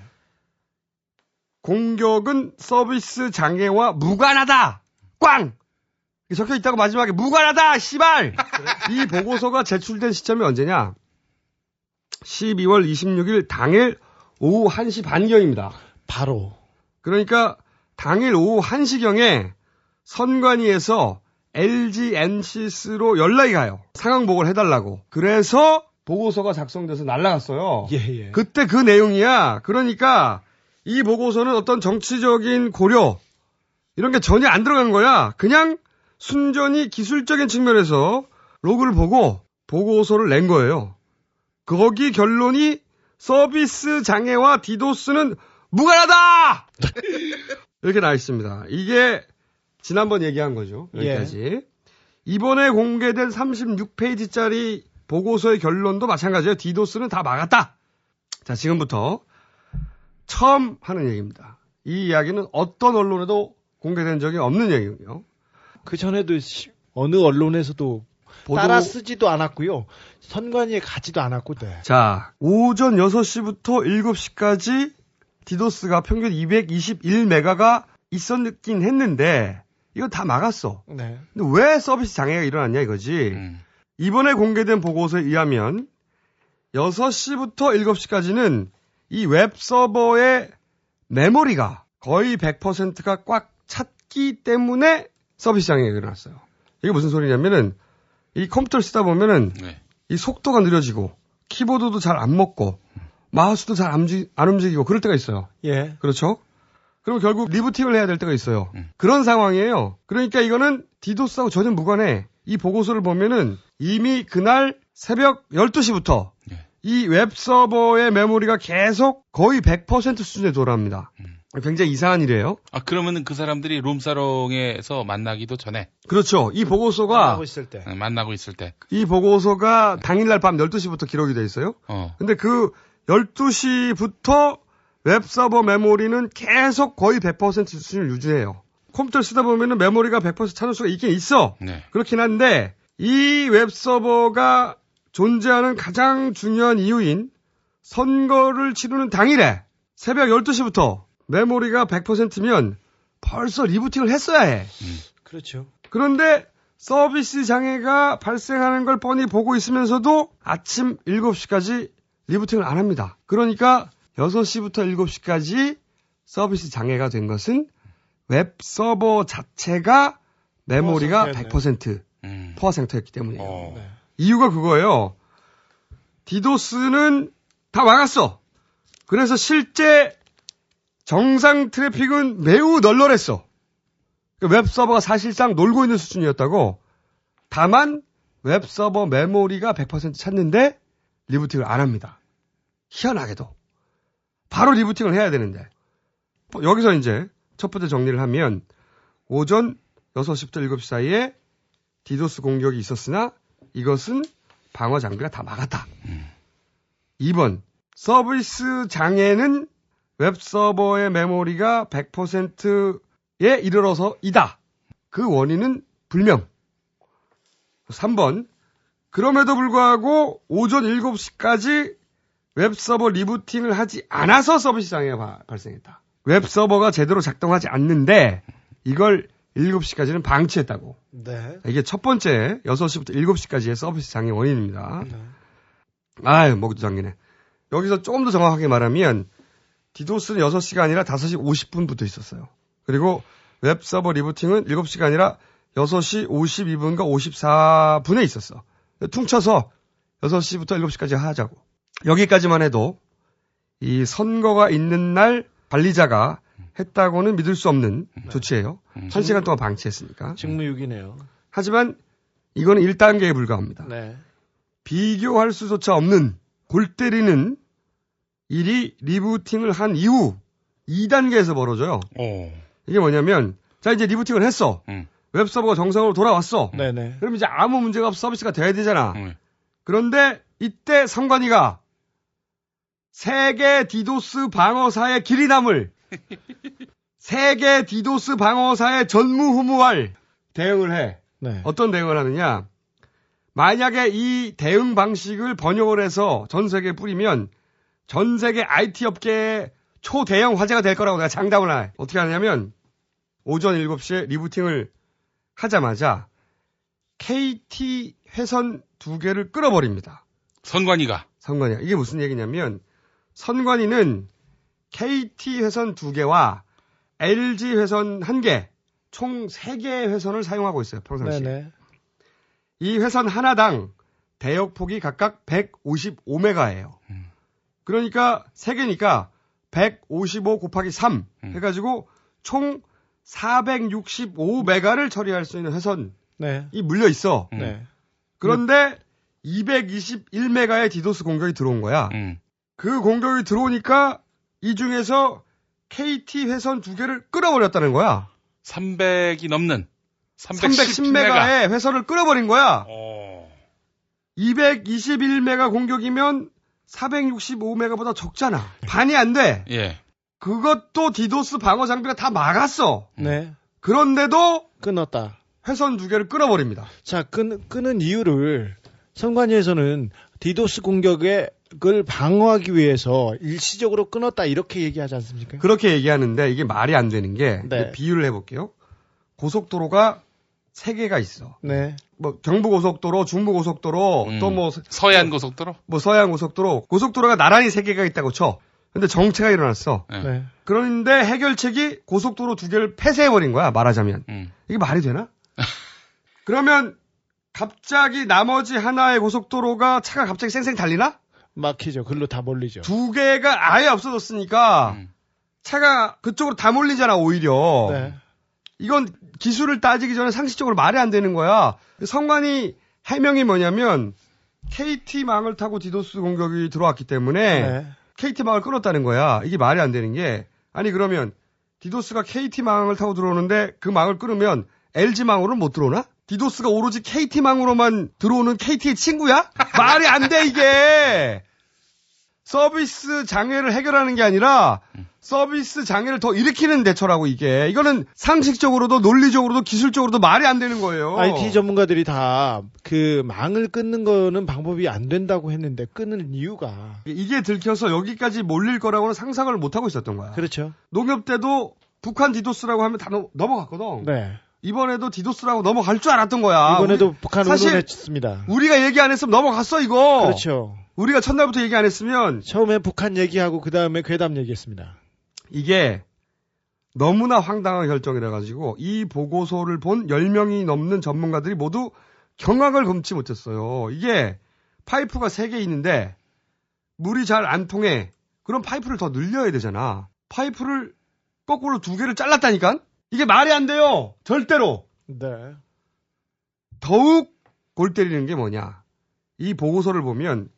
공격은 서비스 장애와 무관하다. 꽝! 적혀 있다고 마지막에 무관하다. 씨발! 이 보고서가 제출된 시점이 언제냐? 12월 26일 당일 오후 1시 반경입니다. 바로. 그러니까 당일 오후 1시경에 선관위에서 LG 엔시스로 연락이 가요. 상황 보고를 해달라고. 그래서 보고서가 작성돼서 날아갔어요. 예. 그때 그 내용이야. 그러니까 이 보고서는 어떤 정치적인 고려 이런 게 전혀 안 들어간 거야. 그냥 순전히 기술적인 측면에서 로그를 보고 보고서를 낸 거예요. 거기 결론이 서비스 장애와 디도스는 무관하다! 이렇게 나와 있습니다. 이게 지난번 얘기한 거죠. 여기까지. 예. 이번에 공개된 36페이지짜리 보고서의 결론도 마찬가지예요. 디도스는 다 막았다. 자, 지금부터 처음 하는 얘기입니다. 이 이야기는 어떤 언론에도 공개된 적이 없는 얘기고요. 그 전에도 어느 언론에서도 따라 쓰지도 않았고요. 선관위에 가지도 않았고. 네. 자, 오전 6시부터 7시까지 디도스가 평균 221메가가 있었긴 했는데 이거 다 막았어. 네. 근데 왜 서비스 장애가 일어났냐 이거지. 이번에 공개된 보고서에 의하면 6시부터 7시까지는 이 웹서버의 메모리가 거의 100%가 꽉 찼기 때문에 서비스 장애가 일어났어요. 이게 무슨 소리냐면은 이 컴퓨터를 쓰다 보면은 이 속도가 느려지고 키보드도 잘 안 먹고 마우스도 잘 안 움직이고 그럴 때가 있어요. 예. 그렇죠? 그럼 결국 리부팅을 해야 될 때가 있어요. 그런 상황이에요. 그러니까 이거는 디도스하고 전혀 무관해. 이 보고서를 보면은 이미 그날 새벽 12시부터 이 웹서버의 메모리가 계속 거의 100% 수준에 돌아옵니다. 굉장히 이상한 일이에요. 아, 그러면은 그 사람들이 룸사롱에서 만나기도 전에. 그렇죠. 이 보고서가. 만나고 있을 때. 이 보고서가 당일날 밤 12시부터 기록이 돼 있어요. 근데 그 12시부터 웹서버 메모리는 계속 거의 100% 수준을 유지해요. 컴퓨터를 쓰다 보면은 메모리가 100% 차는 수가 있긴 있어. 네. 그렇긴 한데, 이 웹서버가 존재하는 가장 중요한 이유인 선거를 치르는 당일에 새벽 12시부터 메모리가 100%면 벌써 리부팅을 했어야 해. 그렇죠. 그런데 서비스 장애가 발생하는 걸 뻔히 보고 있으면서도 아침 7시까지 리부팅을 안 합니다. 그러니까 6시부터 7시까지 서비스 장애가 된 것은 웹서버 자체가 메모리가 100% 포화 상태였기 때문이에요. 이유가 그거예요. 디도스는 다 막았어. 그래서 실제 정상 트래픽은 매우 널널했어. 웹서버가 사실상 놀고 있는 수준이었다고. 다만 웹서버 메모리가 100% 찼는데 리부팅을 안 합니다. 희한하게도. 바로 리부팅을 해야 되는데. 여기서 이제 첫 번째 정리를 하면 오전 6시부터 7시 사이에 디도스 공격이 있었으나 이것은 방어 장비가 다 막았다. 2번, 서비스 장애는 웹서버의 메모리가 100%에 이르러서이다. 그 원인은 불명. 3번, 그럼에도 불구하고 오전 7시까지 웹서버 리부팅을 하지 않아서 서비스 장애가 발생했다. 웹서버가 제대로 작동하지 않는데 이걸 7시까지는 방치했다고. 네. 이게 첫 번째 6시부터 7시까지의 서비스 장애 원인입니다. 아유, 목도 잠기네. 여기서 조금 더 정확하게 말하면 디도스는 6시가 아니라 5시 50분부터 있었어요. 그리고 웹서버 리부팅은 7시가 아니라 6시 52분과 54분에 있었어. 퉁쳐서 6시부터 7시까지 하자고. 여기까지만 해도 이 선거가 있는 날 관리자가 했다고는 믿을 수 없는 조치예요. 1시간 동안 방치했으니까. 직무유기네요. 하지만 이거는 1단계에 불과합니다. 네. 비교할 수조차 없는 골 때리는 일이 리부팅을 한 이후 2단계에서 벌어져요. 이게 뭐냐면 자 이제 리부팅을 했어. 웹서버가 정상으로 돌아왔어. 네네. 그럼 이제 아무 문제가 없어 서비스가 돼야 되잖아. 그런데 이때 선관위가 세계 디도스 방어사의 길이 남을 세계 디도스 방어사의 전무후무할 대응을 해. 네. 어떤 대응을 하느냐. 만약에 이 대응 방식을 번역을 해서 전 세계에 뿌리면 전 세계 IT 업계의 초대형 화제가 될 거라고 내가 장담을 해. 어떻게 하냐면 오전 7시에 리부팅을 하자마자 KT 회선 2개를 끌어버립니다. 선관위가. 이게 무슨 얘기냐면 선관위는 KT 회선 2개와 LG 회선 1개, 총 3개의 회선을 사용하고 있어요. 평상시에. 네네. 이 회선 하나당 대역폭이 각각 155메가예요. 그러니까 3개니까 155 곱하기 3 해가지고 총 465메가를 처리할 수 있는 회선이 물려 있어. 그런데 221메가의 디도스 공격이 들어온 거야. 그 공격이 들어오니까 이 중에서 KT 회선 2개를 끌어버렸다는 거야. 300이 넘는 310메가의 회선을 끌어버린 거야. 221메가 공격이면 465메가보다 적잖아. 반이 안 돼. 예. 그것도 디도스 방어 장비가 다 막았어. 네. 그런데도 끊었다. 회선 2개를 끊어버립니다. 자, 끄는 이유를 선관위에서는 디도스 공격을 방어하기 위해서 일시적으로 끊었다 이렇게 얘기하지 않습니까? 그렇게 얘기하는데 이게 말이 안 되는 게 비유를 해볼게요. 고속도로가 3개가 있어. 네. 뭐 경부고속도로, 중부고속도로, 또 뭐 서해안고속도로? 뭐 서해안고속도로, 고속도로가 나란히 3개가 있다고 쳐. 근데 정체가 일어났어. 네. 그런데 해결책이 고속도로 2개를 폐쇄해버린 거야, 말하자면. 이게 말이 되나? 그러면 갑자기 나머지 하나의 고속도로가 차가 갑자기 쌩쌩 달리나? 막히죠. 글로 다 몰리죠. 2개가 아예 없어졌으니까 차가 그쪽으로 다 몰리잖아, 오히려. 네. 이건 기술을 따지기 전에 상식적으로 말이 안 되는 거야. 성관이 해명이 뭐냐면 KT망을 타고 디도스 공격이 들어왔기 때문에 네. KT망을 끊었다는 거야. 이게 말이 안 되는 게 아니 그러면 디도스가 KT망을 타고 들어오는데 그 망을 끊으면 LG망으로는 못 들어오나? 디도스가 오로지 KT망으로만 들어오는 KT의 친구야? 말이 안 돼 이게. 서비스 장애를 해결하는 게 아니라 서비스 장애를 더 일으키는 대처라고 이게. 이거는 상식적으로도 논리적으로도 기술적으로도 말이 안 되는 거예요. IT 전문가들이 다 그 망을 끊는 거는 방법이 안 된다고 했는데 끊는 이유가 이게 들켜서 여기까지 몰릴 거라고는 상상을 못 하고 있었던 거야. 그렇죠. 농협 때도 북한 디도스라고 하면 다 넘어갔거든. 네. 이번에도 디도스라고 넘어갈 줄 알았던 거야. 이번에도 북한 사실 운운했습니다. 우리가 얘기 안 했으면 넘어갔어 이거. 그렇죠. 우리가 첫날부터 얘기 안 했으면 처음에 북한 얘기하고 그 다음에 괴담 얘기했습니다. 이게 너무나 황당한 결정이라 가지고 이 보고서를 본 10명이 넘는 전문가들이 모두 경악을 금치 못했어요. 이게 파이프가 3개 있는데 물이 잘 안 통해. 그럼 파이프를 더 늘려야 되잖아. 파이프를 거꾸로 2개를 잘랐다니까? 이게 말이 안 돼요. 절대로. 네. 더욱 골 때리는 게 뭐냐. 이 보고서를 보면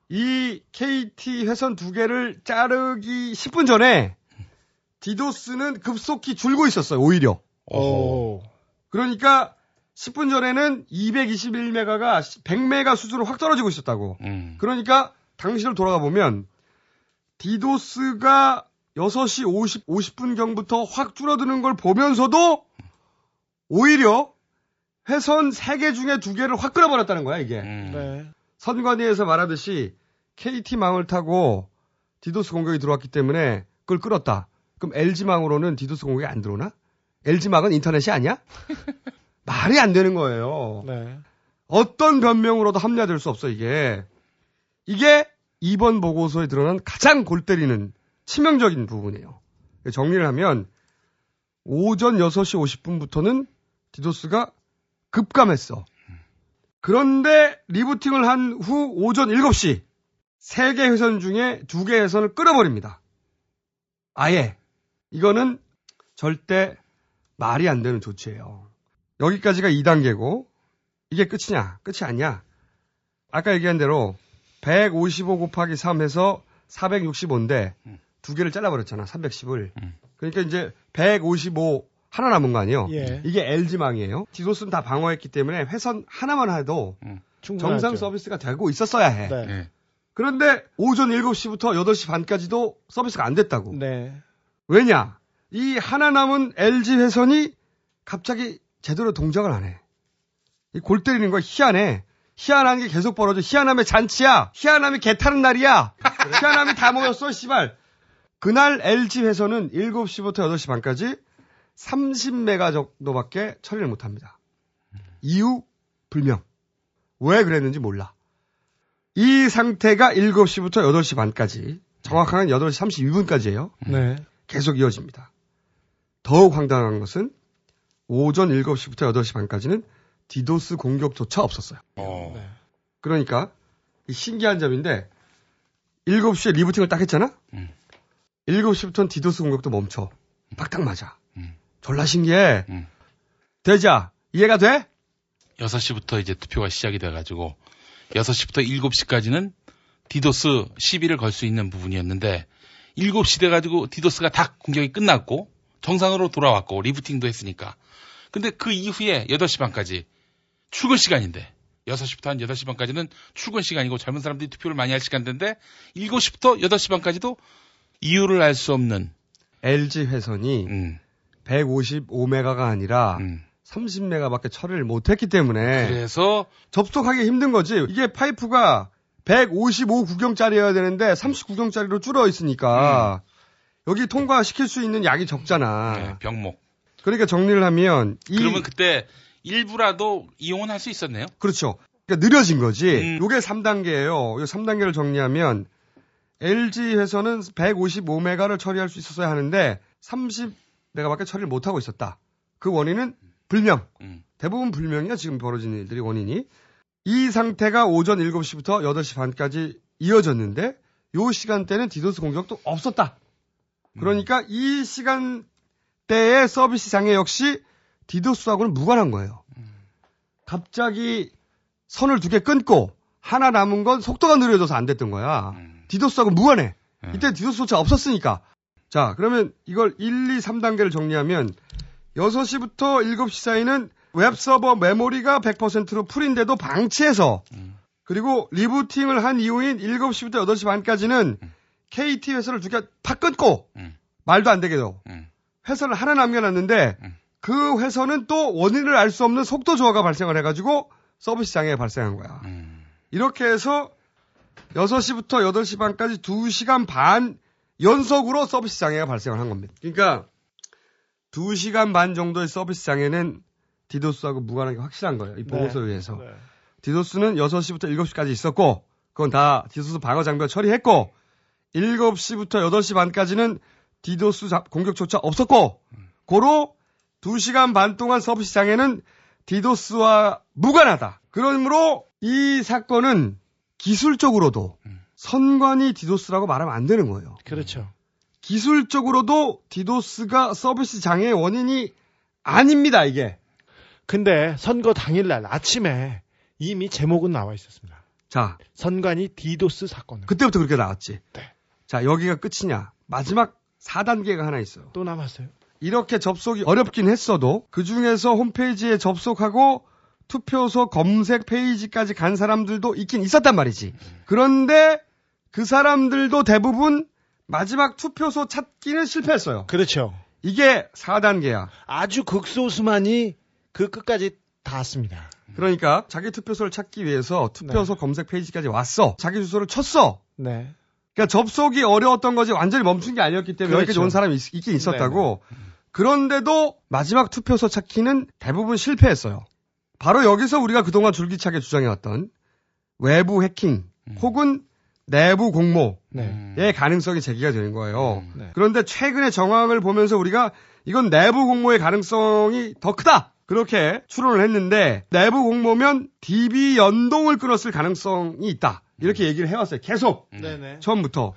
이 KT 회선 2개를 자르기 10분 전에 디도스는 급속히 줄고 있었어요. 오히려. 그러니까 10분 전에는 221메가가 100메가 수준으로 확 떨어지고 있었다고. 그러니까 당시를 돌아가 보면 디도스가 6시 50분경부터 확 줄어드는 걸 보면서도 오히려 회선 3개 중에 2개를 확 끌어버렸다는 거야 이게. 네. 선관위에서 말하듯이 KT망을 타고 디도스 공격이 들어왔기 때문에 그걸 끌었다. 그럼 LG망으로는 디도스 공격이 안 들어오나? LG망은 인터넷이 아니야? 말이 안 되는 거예요. 네. 어떤 변명으로도 합리화될 수 없어 이게. 이게 이번 보고서에 드러난 가장 골 때리는 치명적인 부분이에요. 정리를 하면 오전 6시 50분부터는 디도스가 급감했어. 그런데 리부팅을 한 후 오전 7시 3개 회선 중에 2개 회선을 끊어버립니다. 아예. 이거는 절대 말이 안 되는 조치예요. 여기까지가 2단계고 이게 끝이냐? 끝이 아니야. 아까 얘기한 대로 155 곱하기 3 해서 465인데 2개를 잘라버렸잖아. 310을. 그러니까 이제 155 하나 남은 거 아니에요? 예. 이게 LG망이에요. 디도스는 다 방어했기 때문에 회선 하나만 해도 충분하죠. 정상 서비스가 되고 있었어야 해. 네. 그런데 오전 7시부터 8시 반까지도 서비스가 안 됐다고. 네. 왜냐? 이 하나 남은 LG 회선이 갑자기 제대로 동작을 안 해. 이 골 때리는 거야. 희한해. 희한한 게 계속 벌어져. 희한함의 잔치야. 희한함이 개 타는 날이야. 희한함이 다 모였어, 씨발. 그날 LG 회선은 7시부터 8시 반까지 30메가 정도밖에 처리를 못 합니다. 이유 불명. 왜 그랬는지 몰라. 이 상태가 7시부터 8시 반까지, 정확하게 8시 32분까지예요. 네. 계속 이어집니다. 더욱 황당한 것은 오전 7시부터 8시 반까지는 디도스 공격조차 없었어요. 네. 그러니까 이 신기한 점인데 7시에 리부팅을 딱 했잖아? 7시부터는 디도스 공격도 멈춰. 딱딱 맞아. 졸라 신기해. 되자. 이해가 돼? 6시부터 이제 투표가 시작이 돼가지고 6시부터 7시까지는 디도스 시비를 걸 수 있는 부분이었는데 7시 돼가지고 디도스가 다 공격이 끝났고 정상으로 돌아왔고 리부팅도 했으니까. 근데 그 이후에 8시 반까지 출근 시간인데 6시부터 한 8시 반까지는 출근 시간이고 젊은 사람들이 투표를 많이 할 시간대인데 7시부터 8시 반까지도 이유를 알 수 없는 LG 회선이 155메가가 아니라 30메가밖에 처리를 못했기 때문에 그래서 접속하기 힘든 거지. 이게 파이프가 155구경짜리여야 되는데 39경짜리로 줄어 있으니까 여기 통과시킬 수 있는 양이 적잖아. 네, 병목. 그러니까 정리를 하면 그러면 그때 일부라도 이용은 할 수 있었네요. 그렇죠. 그러니까 느려진 거지. 요게 3단계예요. 이 3단계를 정리하면 LG 회선은 155메가를 처리할 수 있었어야 하는데 30메가밖에 처리를 못하고 있었다. 그 원인은 불명. 대부분 불명이야. 지금 벌어진 일들이 원인이. 이 상태가 오전 7시부터 8시 반까지 이어졌는데 요 시간대는 디도스 공격도 없었다. 그러니까 이 시간대의 서비스 장애 역시 디도스하고는 무관한 거예요. 갑자기 선을 2개 끊고 하나 남은 건 속도가 느려져서 안 됐던 거야. 디도스하고 무관해. 이때 디도스 소치가 없었으니까. 자, 그러면 이걸 1, 2, 3단계를 정리하면 6시부터 7시 사이는 웹서버 메모리가 100%로 풀인데도 방치해서 그리고 리부팅을 한 이후인 7시부터 8시 반까지는 KT 회선을 2개 팍 끊고 말도 안 되게도 회선을 하나 남겨놨는데 그 회선은 또 원인을 알 수 없는 속도 저하가 발생을 해가지고 서비스 장애가 발생한 거야. 이렇게 해서 6시부터 8시 반까지 2시간 반 연속으로 서비스 장애가 발생을 한 겁니다. 그러니까 2시간 반 정도의 서비스 장애는 디도스하고 무관하게 확실한 거예요. 이 보고서에 의해서. 네. 디도스는 6시부터 7시까지 있었고 그건 다 디도스 방어 장비가 처리했고 7시부터 8시 반까지는 디도스 공격조차 없었고 고로 2시간 반 동안 서비스 장애는 디도스와 무관하다. 그러므로 이 사건은 기술적으로도 선관위 디도스라고 말하면 안 되는 거예요. 그렇죠. 기술적으로도 디도스가 서비스 장애의 원인이 아닙니다, 이게. 근데 선거 당일날 아침에 이미 제목은 나와 있었습니다. 자. 선관위 디도스 사건. 그때부터 그렇게 나왔지. 네. 자, 여기가 끝이냐. 마지막 4단계가 하나 있어요. 또 남았어요. 이렇게 접속이 어렵긴 했어도 그 중에서 홈페이지에 접속하고 투표소 검색 페이지까지 간 사람들도 있긴 있었단 말이지. 그런데 그 사람들도 대부분 마지막 투표소 찾기는 실패했어요. 그렇죠. 이게 4단계야. 아주 극소수만이 그 끝까지 닿았습니다. 그러니까 자기 투표소를 찾기 위해서 투표소 검색 페이지까지 왔어. 자기 주소를 쳤어. 네. 그러니까 접속이 어려웠던 거지 완전히 멈춘 게 아니었기 때문에 여기까지 온 사람이 있긴 있었다고. 그런데도 마지막 투표소 찾기는 대부분 실패했어요. 바로 여기서 우리가 그동안 줄기차게 주장해왔던 외부 해킹 혹은 내부 공모의 가능성이 제기가 되는 거예요. 그런데 최근의 정황을 보면서 우리가 이건 내부 공모의 가능성이 더 크다. 그렇게 추론을 했는데 내부 공모면 DB 연동을 끊었을 가능성이 있다. 이렇게 얘기를 해왔어요. 계속. 네네. 처음부터.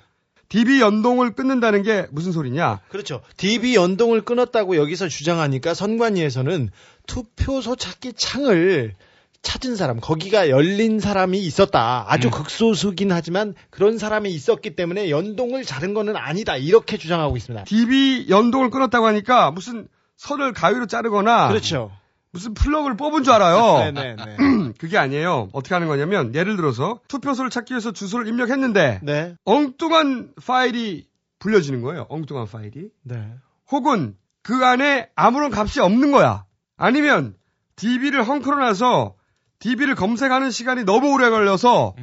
DB 연동을 끊는다는 게 무슨 소리냐? 그렇죠. DB 연동을 끊었다고 여기서 주장하니까 선관위에서는 투표소 찾기 창을 찾은 사람, 거기가 열린 사람이 있었다. 아주 극소수긴 하지만 그런 사람이 있었기 때문에 연동을 자른 거는 아니다. 이렇게 주장하고 있습니다. DB 연동을 끊었다고 하니까 무슨 선을 가위로 자르거나 그렇죠. 무슨 플러그를 뽑은 줄 알아요. 네네네. 그게 아니에요. 어떻게 하는 거냐면 예를 들어서 투표소를 찾기 위해서 주소를 입력했는데 네. 엉뚱한 파일이 불려지는 거예요. 엉뚱한 파일이. 네. 혹은 그 안에 아무런 값이 없는 거야. 아니면 DB를 헝클어놔서 DB를 검색하는 시간이 너무 오래 걸려서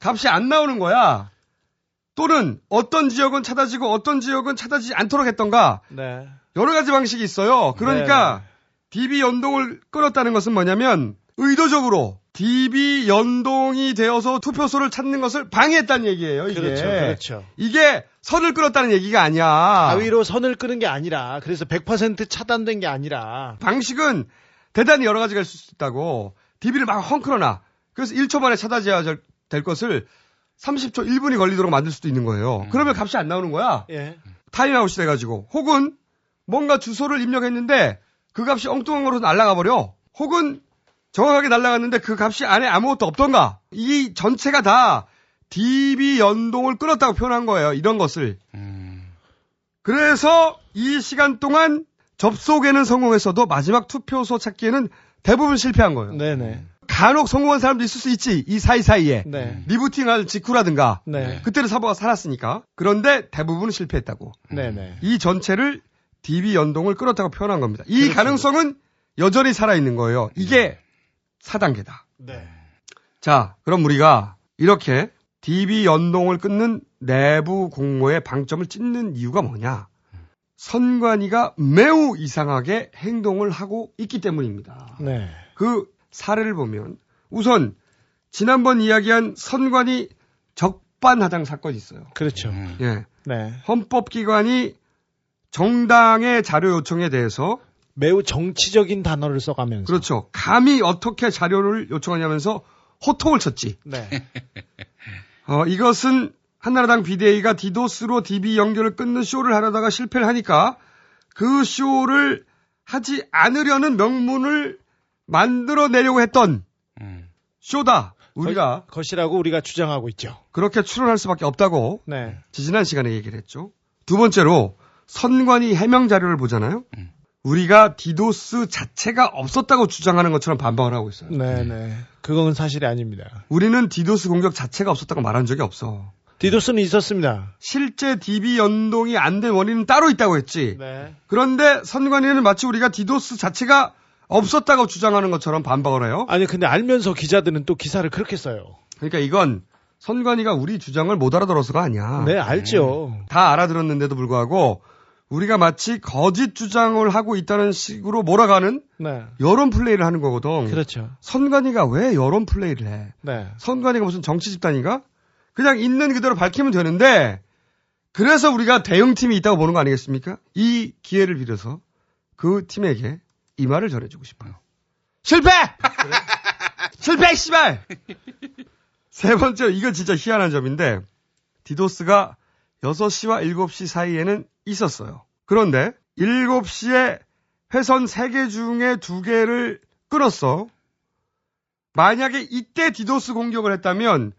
값이 안 나오는 거야. 또는 어떤 지역은 찾아지고 어떤 지역은 찾아지지 않도록 했던가. 네. 여러 가지 방식이 있어요. 그러니까 DB 연동을 끊었다는 것은 뭐냐면 의도적으로 DB 연동이 되어서 투표소를 찾는 것을 방해했다는 얘기예요. 이게. 그렇죠. 그렇죠. 이게 선을 끊었다는 얘기가 아니야. 가위로 선을 끄는 게 아니라 그래서 100% 차단된 게 아니라 방식은 대단히 여러 가지가 있을 수 있다고. DB를 막 헝클어놔. 그래서 1초 만에 찾아져야 될 것을 30초, 1분이 걸리도록 만들 수도 있는 거예요. 그러면 값이 안 나오는 거야. 예. 타임아웃이 돼가지고. 혹은 뭔가 주소를 입력했는데 그 값이 엉뚱한 거로 날아가 버려. 혹은 정확하게 날아갔는데 그 값이 안에 아무것도 없던가. 이 전체가 다 DB 연동을 끊었다고 표현한 거예요. 이런 것을. 그래서 이 시간 동안 접속에는 성공했어도 마지막 투표소 찾기에는 대부분 실패한 거예요. 네네. 간혹 성공한 사람도 있을 수 있지. 이 사이사이에. 네. 리부팅할 직후라든가. 네. 그때는 사고가 살았으니까. 그런데 대부분은 실패했다고. 네네. 이 전체를 DB 연동을 끊었다고 표현한 겁니다. 이 그렇죠. 가능성은 여전히 살아있는 거예요. 이게 4단계다. 네. 자, 그럼 우리가 이렇게 DB 연동을 끊는 내부 공모의 방점을 찢는 이유가 뭐냐? 선관위가 매우 이상하게 행동을 하고 있기 때문입니다. 네. 그 사례를 보면 우선 지난번 이야기한 선관위 적반하장 사건이 있어요. 그렇죠. 예. 네. 헌법기관이 정당의 자료 요청에 대해서 매우 정치적인 단어를 써가면서 그렇죠. 감히 어떻게 자료를 요청하냐면서 호통을 쳤지. 네. 이것은 한나라당 비대위가 디도스로 DB 연결을 끊는 쇼를 하려다가 실패를 하니까 그 쇼를 하지 않으려는 명분을 만들어내려고 했던 쇼다. 우리가 것이라고 우리가 주장하고 있죠. 그렇게 추론할 수밖에 없다고 네. 지난 시간에 얘기를 했죠. 두 번째로 선관위 해명 자료를 보잖아요. 우리가 디도스 자체가 없었다고 주장하는 것처럼 반박을 하고 있어요. 네네. 그건 사실이 아닙니다. 우리는 디도스 공격 자체가 없었다고 말한 적이 없어. 디도스는 있었습니다. 실제 DB 연동이 안 된 원인은 따로 있다고 했지. 네. 그런데 선관위는 마치 우리가 디도스 자체가 없었다고 주장하는 것처럼 반박을 해요. 아니 근데 알면서 기자들은 또 기사를 그렇게 써요. 그러니까 이건 선관위가 우리 주장을 못 알아들어서가 아니야. 네, 알죠. 다 알아들었는데도 불구하고 우리가 마치 거짓 주장을 하고 있다는 식으로 몰아가는 네. 여론 플레이를 하는 거거든. 그렇죠. 선관위가 왜 여론 플레이를 해? 네. 선관위가 무슨 정치 집단인가? 그냥 있는 그대로 밝히면 되는데 그래서 우리가 대응팀이 있다고 보는 거 아니겠습니까? 이 기회를 빌어서 그 팀에게 이 말을 전해주고 싶어요. 실패! 실패, 씨발! 세 번째로, 이거 진짜 희한한 점인데, 디도스가 6시와 7시 사이에는 있었어요. 그런데 7시에 회선 3개 중에 2개를 끊었어. 만약에 이때 디도스 공격을 했다면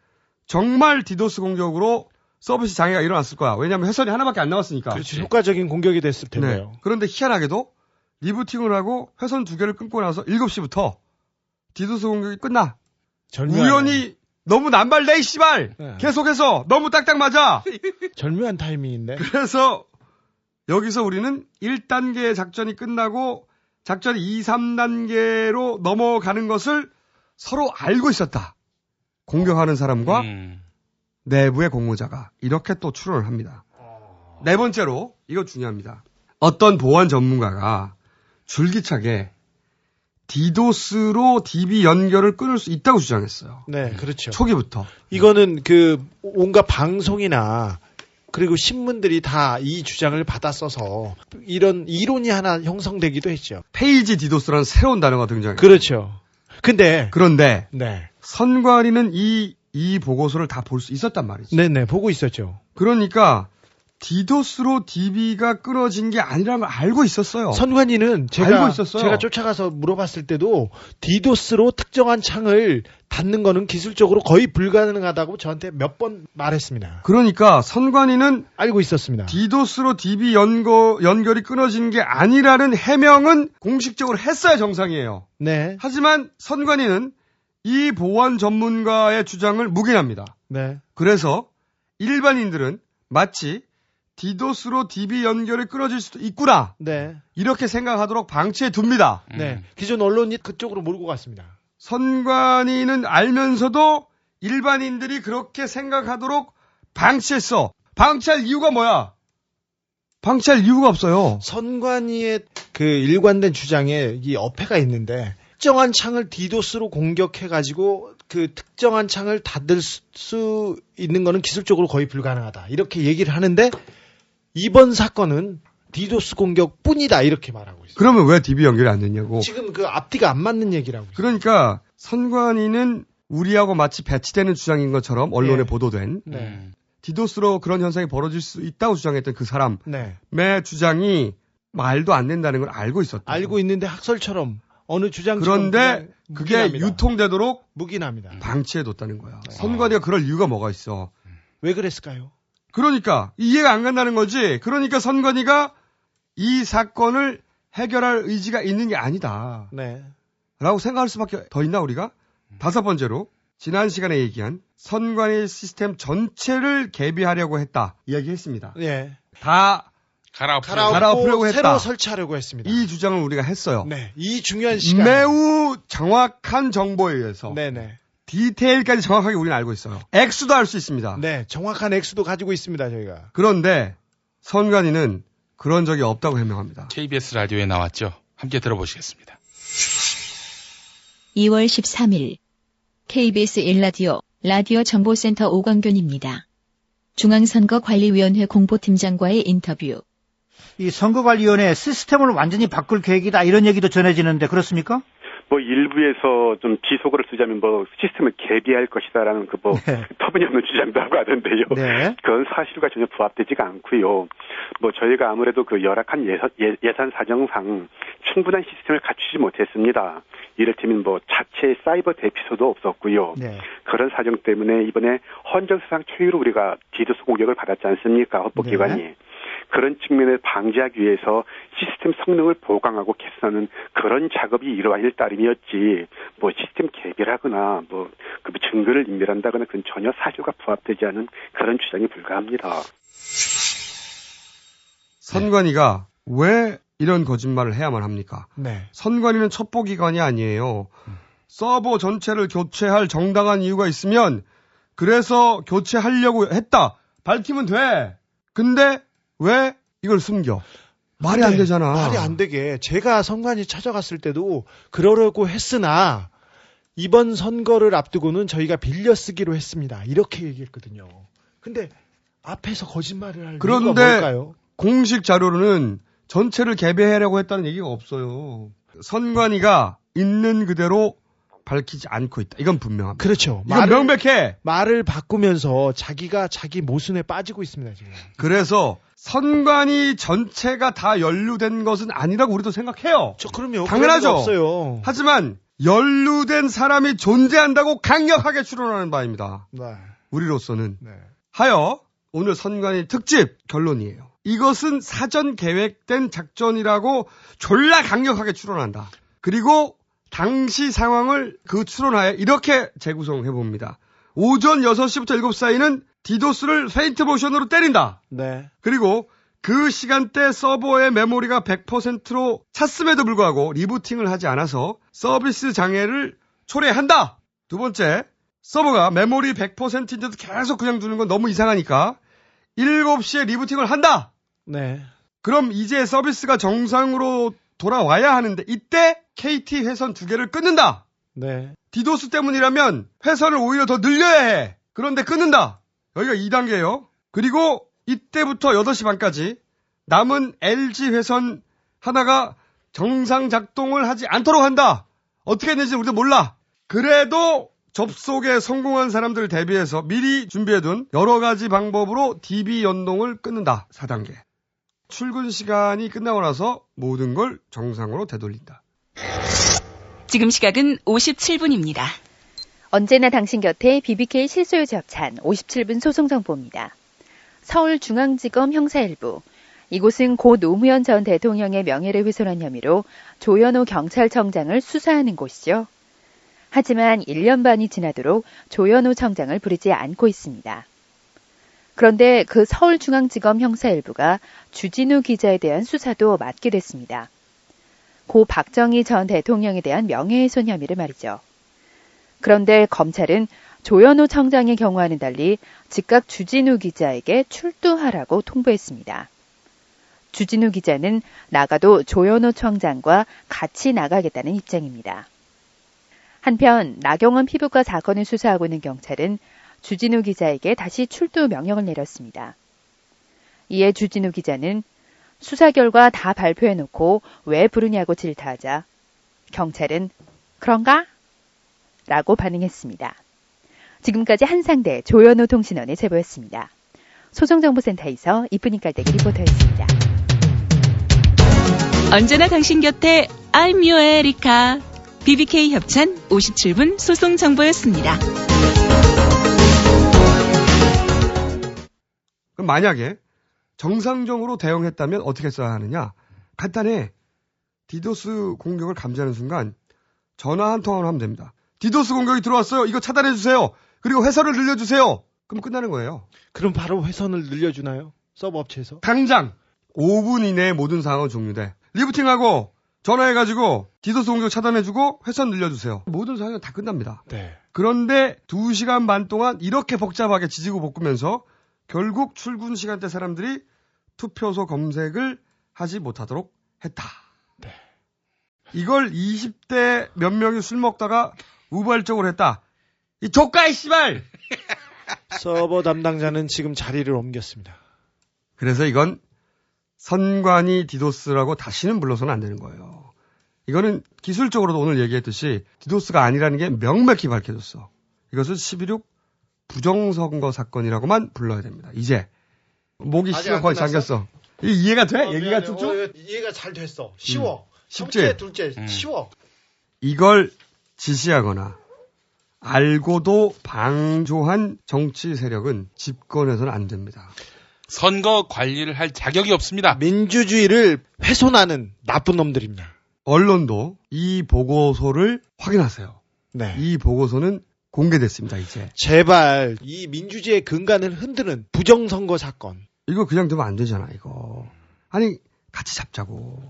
정말 디도스 공격으로 서비스 장애가 일어났을 거야. 왜냐하면 회선이 하나밖에 안 남았으니까. 그렇지. 효과적인 공격이 됐을 텐데요. 네. 그런데 희한하게도 리부팅을 하고 회선 2개를 끊고 나서 7시부터 디도스 공격이 끝나. 우연히 너무 남발돼, 이 씨발! 네. 계속해서 너무 딱딱 맞아! 절묘한 타이밍인데. 그래서 여기서 우리는 1단계 작전이 끝나고 작전이 2, 3단계로 넘어가는 것을 서로 알고 있었다. 공격하는 사람과 내부의 공모자가 이렇게 또 추론을 합니다. 네 번째로, 이거 중요합니다. 어떤 보안 전문가가 줄기차게 디도스로 DB 연결을 끊을 수 있다고 주장했어요. 네, 그렇죠. 초기부터. 이거는 그 온갖 방송이나 그리고 신문들이 다 이 주장을 받아 써서 이런 이론이 하나 형성되기도 했죠. 페이지 디도스라는 새로운 단어가 등장해요. 그렇죠. 그런데 네. 선관위는 이 보고서를 다 볼 수 있었단 말이지. 네네, 보고 있었죠. 그러니까 디도스로 DB가 끊어진 게 아니라는 걸 알고 있었어요. 선관위는 알고 있었어요. 제가 쫓아가서 물어봤을 때도 디도스로 특정한 창을 닫는 거는 기술적으로 거의 불가능하다고 저한테 몇 번 말했습니다. 그러니까 선관위는 알고 있었습니다. 디도스로 DB 연결이 끊어진 게 아니라는 해명은 공식적으로 했어야 정상이에요. 네. 하지만 선관위는 이 보안 전문가의 주장을 묵인합니다. 네. 그래서 일반인들은 마치 디도스로 DB 연결이 끊어질 수도 있구나. 네. 이렇게 생각하도록 방치해 둡니다. 네. 기존 언론이 그쪽으로 몰고 갔습니다. 선관위는 알면서도 일반인들이 그렇게 생각하도록 방치했어. 방치할 이유가 뭐야? 방치할 이유가 없어요. 선관위의 그 일관된 주장에 이 어폐가 있는데 특정한 창을 디도스로 공격해가지고 그 특정한 창을 닫을 수 있는 거는 기술적으로 거의 불가능하다. 이렇게 얘기를 하는데 이번 사건은 디도스 공격뿐이다 이렇게 말하고 있어요. 그러면 왜 DB 연결이 안 됐냐고. 지금 그 앞뒤가 안 맞는 얘기라고. 그러니까 선관위는 우리하고 마치 배치되는 주장인 것처럼 언론에 네. 보도된 네. 디도스로 그런 현상이 벌어질 수 있다고 주장했던 그 사람의 네. 주장이 말도 안 된다는 걸 알고 있었다. 알고 있는데 학설처럼 어느 주장 그런데 그게 유통되도록 묵인합니다. 방치해뒀다는 거야. 선관위가 그럴 이유가 뭐가 있어. 왜 그랬을까요? 그러니까 이해가 안 간다는 거지. 그러니까 선관위가 이 사건을 해결할 의지가 있는 게 아니다. 네. 라고 생각할 수밖에 더 있나 우리가? 다섯 번째로 지난 시간에 얘기한 선관위 시스템 전체를 개비하려고 했다. 이야기했습니다. 네. 다 갈아엎으려고 했다. 새로 설치하려고 했습니다. 이 주장을 우리가 했어요. 네. 이 중요한 시간. 매우 정확한 정보에 의해서. 네네. 디테일까지 정확하게 우리는 알고 있어요. 액수도 알 수 있습니다. 네. 정확한 액수도 가지고 있습니다. 저희가. 그런데 선관위는 그런 적이 없다고 해명합니다. KBS 라디오에 나왔죠. 함께 들어보시겠습니다. 2월 13일 KBS 1라디오 라디오 정보센터 오광균입니다. 중앙선거관리위원회 공보팀장과의 인터뷰. 이 선거관리위원회 시스템을 완전히 바꿀 계획이다 이런 얘기도 전해지는데 그렇습니까? 뭐 일부에서 좀 비속어를 쓰자면 뭐 시스템을 개비할 것이다라는 그 뭐 터무니없는 주장도 하고 하던데요. 네. 그건 사실과 전혀 부합되지가 않고요. 뭐 저희가 아무래도 그 열악한 예산 사정상 충분한 시스템을 갖추지 못했습니다. 이를테면 뭐 자체 사이버 대피소도 없었고요. 네. 그런 사정 때문에 이번에 헌정사상 초유로 우리가 디도스 공격을 받았지 않습니까? 헌법기관이. 네. 그런 측면을 방지하기 위해서 시스템 성능을 보강하고 개선하는 그런 작업이 이루어질 따름이었지, 뭐 시스템 개별하거나 뭐 그 증거를 인멸한다거나 그건 전혀 사실과 부합되지 않은 그런 주장에 불과합니다. 선관위가 왜 이런 거짓말을 해야만 합니까? 네. 선관위는 첩보기관이 아니에요. 서버 전체를 교체할 정당한 이유가 있으면 그래서 교체하려고 했다. 밝히면 돼. 근데 왜 이걸 숨겨? 말이 안 되잖아. 말이 안 되게. 제가 선관위 찾아갔을 때도 그러려고 했으나 이번 선거를 앞두고는 저희가 빌려 쓰기로 했습니다. 이렇게 얘기했거든요. 근데 앞에서 거짓말을 할 이유가 뭘까요? 공식 자료로는 전체를 개배하려고 했다는 얘기가 없어요. 선관위가 있는 그대로 밝히지 않고 있다. 이건 분명합니다. 그렇죠. 이건 명백해. 말을 바꾸면서 자기가 자기 모순에 빠지고 있습니다, 지금. 그래서 선관위 전체가 다 연루된 것은 아니라고 우리도 생각해요. 그럼요. 당연하죠. 없어요. 하지만 연루된 사람이 존재한다고 강력하게 추론하는 바입니다. 네. 우리로서는. 네. 하여 오늘 선관위 특집 결론이에요. 이것은 사전 계획된 작전이라고 졸라 강력하게 추론한다. 그리고 당시 상황을 그 추론하에 이렇게 재구성해 봅니다. 오전 6시부터 7시 사이는 디도스를 페인트 모션으로 때린다. 네. 그리고 그 시간대 서버의 메모리가 100%로 찼음에도 불구하고 리부팅을 하지 않아서 서비스 장애를 초래한다. 두 번째, 서버가 메모리 100%인데도 계속 그냥 두는 건 너무 이상하니까 7시에 리부팅을 한다. 네. 그럼 이제 서비스가 정상으로 돌아와야 하는데 이때 KT 회선 2개를 끊는다. 네. 디도스 때문이라면 회선을 오히려 더 늘려야 해. 그런데 끊는다. 여기가 2단계예요. 그리고 이때부터 8시 반까지 남은 LG 회선 하나가 정상 작동을 하지 않도록 한다. 어떻게 했는지 우리도 몰라. 그래도 접속에 성공한 사람들을 대비해서 미리 준비해둔 여러 가지 방법으로 DB 연동을 끊는다. 4단계. 출근 시간이 끝나고 나서 모든 걸 정상으로 되돌린다. 지금 시각은 57분입니다. 언제나 당신 곁에 BBK 실소유 협찬 57분 소송정보입니다. 서울중앙지검 형사 1부. 이곳은 고 노무현 전 대통령의 명예를 훼손한 혐의로 조현오 경찰청장을 수사하는 곳이죠. 하지만 1년 반이 지나도록 조현오 청장을 부르지 않고 있습니다. 그런데 그 서울중앙지검 형사 1부가 주진우 기자에 대한 수사도 맡게 됐습니다. 고 박정희 전 대통령에 대한 명예훼손 혐의를 말이죠. 그런데 검찰은 조현오 청장의 경우와는 달리 즉각 주진우 기자에게 출두하라고 통보했습니다. 주진우 기자는 나가도 조현오 청장과 같이 나가겠다는 입장입니다. 한편 나경원 피부과 사건을 수사하고 있는 경찰은 주진우 기자에게 다시 출두 명령을 내렸습니다. 이에 주진우 기자는 수사 결과 다 발표해놓고 왜 부르냐고 질타하자 경찰은 그런가? 라고 반응했습니다. 지금까지 한상대 조현오 통신원의 제보였습니다. 소송정보센터에서 이쁜이 깔때기 리포터였습니다. 언제나 당신 곁에 I'm your Erica. BBK 협찬 57분 소송정보였습니다. 그럼 만약에 정상적으로 대응했다면 어떻게 써야 하느냐? 간단해. 디도스 공격을 감지하는 순간 전화 한 통화만 하면 됩니다. 디도스 공격이 들어왔어요. 이거 차단해주세요. 그리고 회선을 늘려주세요. 그럼 끝나는 거예요. 그럼 바로 회선을 늘려주나요? 서버 업체에서? 당장 5분 이내에 모든 상황은 종료돼. 리부팅하고 전화해가지고 디도스 공격 차단해주고 회선 늘려주세요. 모든 상황은 다 끝납니다. 네. 그런데 2시간 반 동안 이렇게 복잡하게 지지고 볶으면서 결국 출근 시간대 사람들이 투표소 검색을 하지 못하도록 했다. 네. 이걸 20대 몇 명이 술 먹다가 우발적으로 했다. 이 조카이 씨발! 서버 담당자는 지금 자리를 옮겼습니다. 그래서 이건 선관위 디도스라고 다시는 불러서는 안 되는 거예요. 이거는 기술적으로도 오늘 얘기했듯이 디도스가 아니라는 게 명백히 밝혀졌어. 이것은 11.6 부정선거 사건이라고만 불러야 됩니다. 이제 목이 씨가 거의 잠겼어. 이해가 돼? 얘기가 쭉쭉? 이해가 잘 됐어. 쉬워. 쉽지? 첫째, 둘째, 쉬워. 이걸 지시하거나 알고도 방조한 정치 세력은 집권해서는 안 됩니다. 선거 관리를 할 자격이 없습니다. 민주주의를 훼손하는 나쁜 놈들입니다. 언론도 이 보고서를 확인하세요. 네. 이 보고서는 공개됐습니다, 이제. 제발 이 민주주의의 근간을 흔드는 부정선거 사건. 이거 그냥 두면 안 되잖아, 이거. 아니, 같이 잡자고.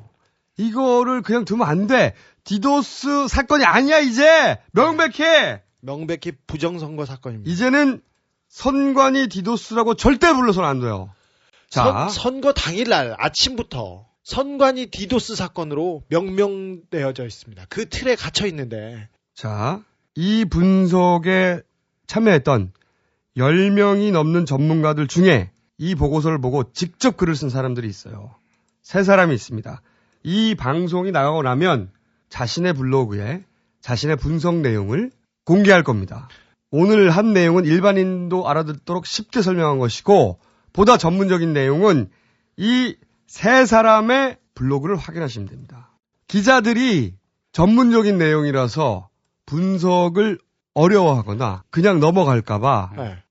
이거를 그냥 두면 안 돼. 디도스 사건이 아니야, 이제. 명백히 부정선거 사건입니다. 이제는 선관위 디도스라고 절대 불러서는 안 돼요. 자. 선거 당일날 아침부터 선관위 디도스 사건으로 명명되어져 있습니다. 그 틀에 갇혀 있는데. 자, 이 분석에 참여했던 10명이 넘는 전문가들 중에 이 보고서를 보고 직접 글을 쓴 사람들이 있어요. 3사람이 있습니다. 이 방송이 나가고 나면 자신의 블로그에 자신의 분석 내용을 공개할 겁니다. 오늘 한 내용은 일반인도 알아듣도록 쉽게 설명한 것이고 보다 전문적인 내용은 이 3사람의 블로그를 확인하시면 됩니다. 기자들이 전문적인 내용이라서 분석을 어려워하거나 그냥 넘어갈까봐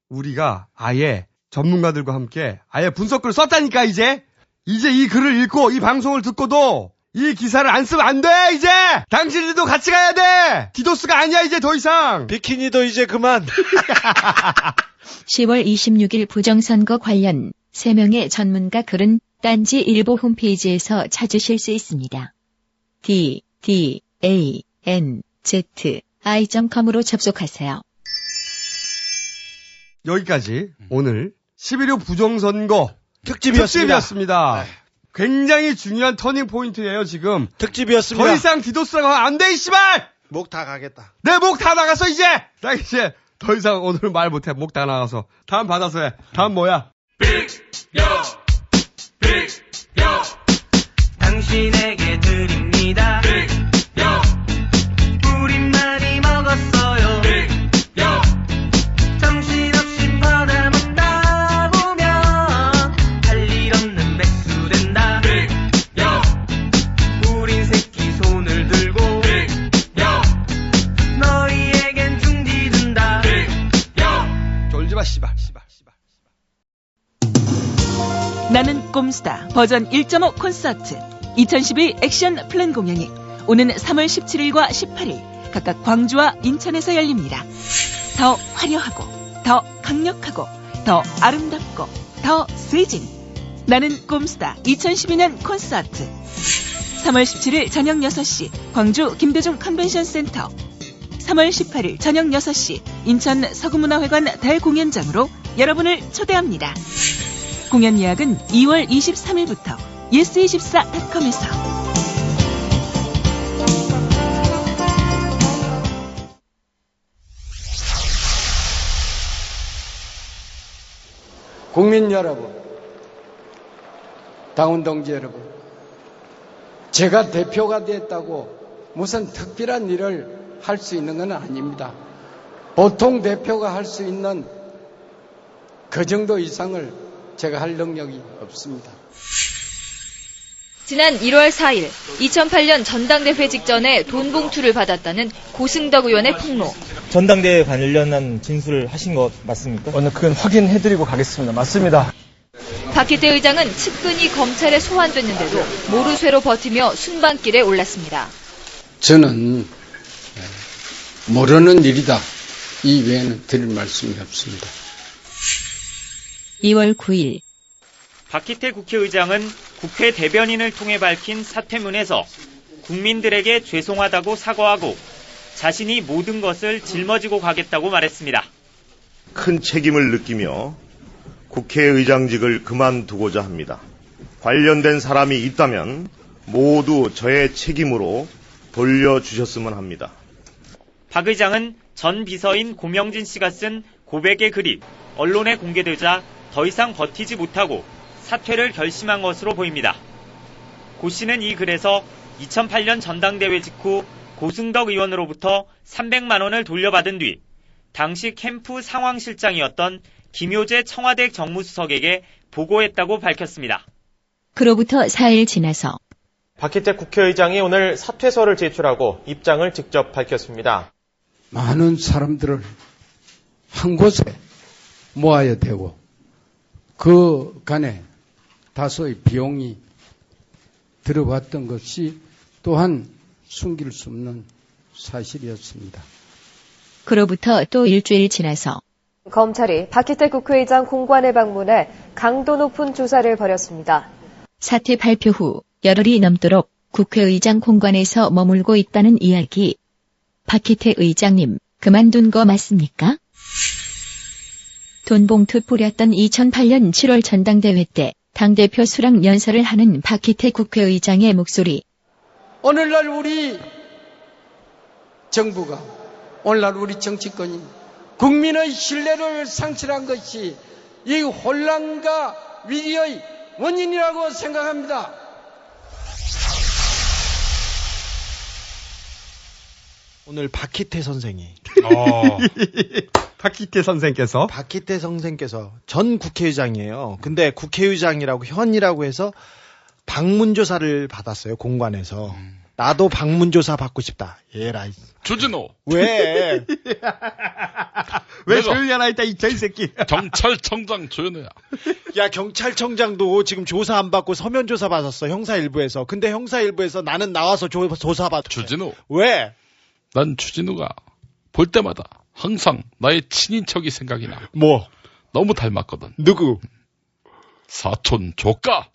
우리가 아예 전문가들과 함께 아예 분석글을 썼다니까 이제 이 글을 읽고 이 방송을 듣고도 이 기사를 안 쓰면 안 돼 이제 당신들도 같이 가야 돼 디도스가 아니야 이제 더 이상 비키니도 이제 그만 10월 26일 부정선거 관련 3명의 전문가 글은 딴지 일보 홈페이지에서 찾으실 수 있습니다. ddanzi.com으로 접속하세요. 여기까지 오늘 11.6 부정선거 특집이었습니다. 굉장히 중요한 터닝 포인트예요 지금. 특집이었습니다. 더 이상 디도스라고 하면 안 돼 이 씨발. 목 다 가겠다. 내 목 다 나갔어 이제. 나 이제 더 이상 오늘 말 못해. 목 다 나가서. 다음 받아서 해. 다음 뭐야? 당신에게 드립니다. 우린 많이 먹었어요. 정신없이 받아먹다 보면 할 일 없는 백수 된다. 우린 새끼 손을 들고 너희에겐 중지 든다. 졸지마 씨발. 나는 꼼수다 버전 1.5 콘서트 2012 액션 플랜 공연이 오는 3월 17일과 18일 각각 광주와 인천에서 열립니다. 더 화려하고 더 강력하고 더 아름답고 더 세진 나는 꼼수다 2012년 콘서트 3월 17일 저녁 6시 광주 김대중 컨벤션 센터 3월 18일 저녁 6시 인천 서구문화회관 대공연장으로 여러분을 초대합니다. 공연 예약은 2월 23일부터 yes24.com에서 국민 여러분, 당원 동지 여러분, 제가 대표가 됐다고 무슨 특별한 일을 할 수 있는 건 아닙니다. 보통 대표가 할 수 있는 그 정도 이상을 제가 할 능력이 없습니다. 지난 1월 4일 2008년 전당대회 직전에 돈 봉투를 받았다는 고승덕 의원의 폭로. 전당대회 관련한 진술을 하신 것 맞습니까? 오늘 그건 확인해드리고 가겠습니다. 맞습니다. 박희태 의장은 측근이 검찰에 소환됐는데도 모르쇠로 버티며 순방길에 올랐습니다. 저는 모르는 일이다. 이 외에는 드릴 말씀이 없습니다. 2월 9일 박희태 국회의장은 국회 대변인을 통해 밝힌 사퇴문에서 국민들에게 죄송하다고 사과하고 자신이 모든 것을 짊어지고 가겠다고 말했습니다. 큰 책임을 느끼며 국회의장직을 그만두고자 합니다. 관련된 사람이 있다면 모두 저의 책임으로 돌려주셨으면 합니다. 박 의장은 전 비서인 고명진 씨가 쓴 고백의 글이 언론에 공개되자 더 이상 버티지 못하고 사퇴를 결심한 것으로 보입니다. 고 씨는 이 글에서 2008년 전당대회 직후 고승덕 의원으로부터 300만 원을 돌려받은 뒤 당시 캠프 상황실장이었던 김효재 청와대 정무수석에게 보고했다고 밝혔습니다. 그로부터 4일 지나서 박희태 국회의장이 오늘 사퇴서를 제출하고 입장을 직접 밝혔습니다. 많은 사람들을 한 곳에 모아야 되고 그 간에 다소의 비용이 들어갔던 것이 또한 숨길 수 없는 사실이었습니다. 그로부터 또 일주일 지나서 검찰이 박희태 국회의장 공관에 방문해 강도 높은 조사를 벌였습니다. 사퇴 발표 후 열흘이 넘도록 국회의장 공관에서 머물고 있다는 이야기. 박희태 의장님, 그만둔 거 맞습니까? 돈봉투 뿌렸던 2008년 7월 전당대회 때 당대표 수락 연설을 하는 박희태 국회의장의 목소리. 오늘날 우리 정부가, 오늘날 우리 정치권이 국민의 신뢰를 상실한 것이 이 혼란과 위기의 원인이라고 생각합니다. 오늘 박희태 선생이 박희태 선생께서 전 국회의장이에요. 근데 국회의장이라고 현이라고 해서 방문조사를 받았어요. 공관에서. 나도 방문조사 받고 싶다. 예라이. 주진호. 왜? 왜 조용히 하나 있다, 이 새끼. 경찰청장 조현우야. 야, 경찰청장도 지금 조사 안 받고 서면조사 받았어. 형사일부에서. 근데 형사일부에서 나는 나와서 조사 받았어. 주진우. 왜? 난 주진우가 볼 때마다 항상 나의 친인척이 생각이 나. 뭐? 너무 닮았거든. 누구? 사촌 조카.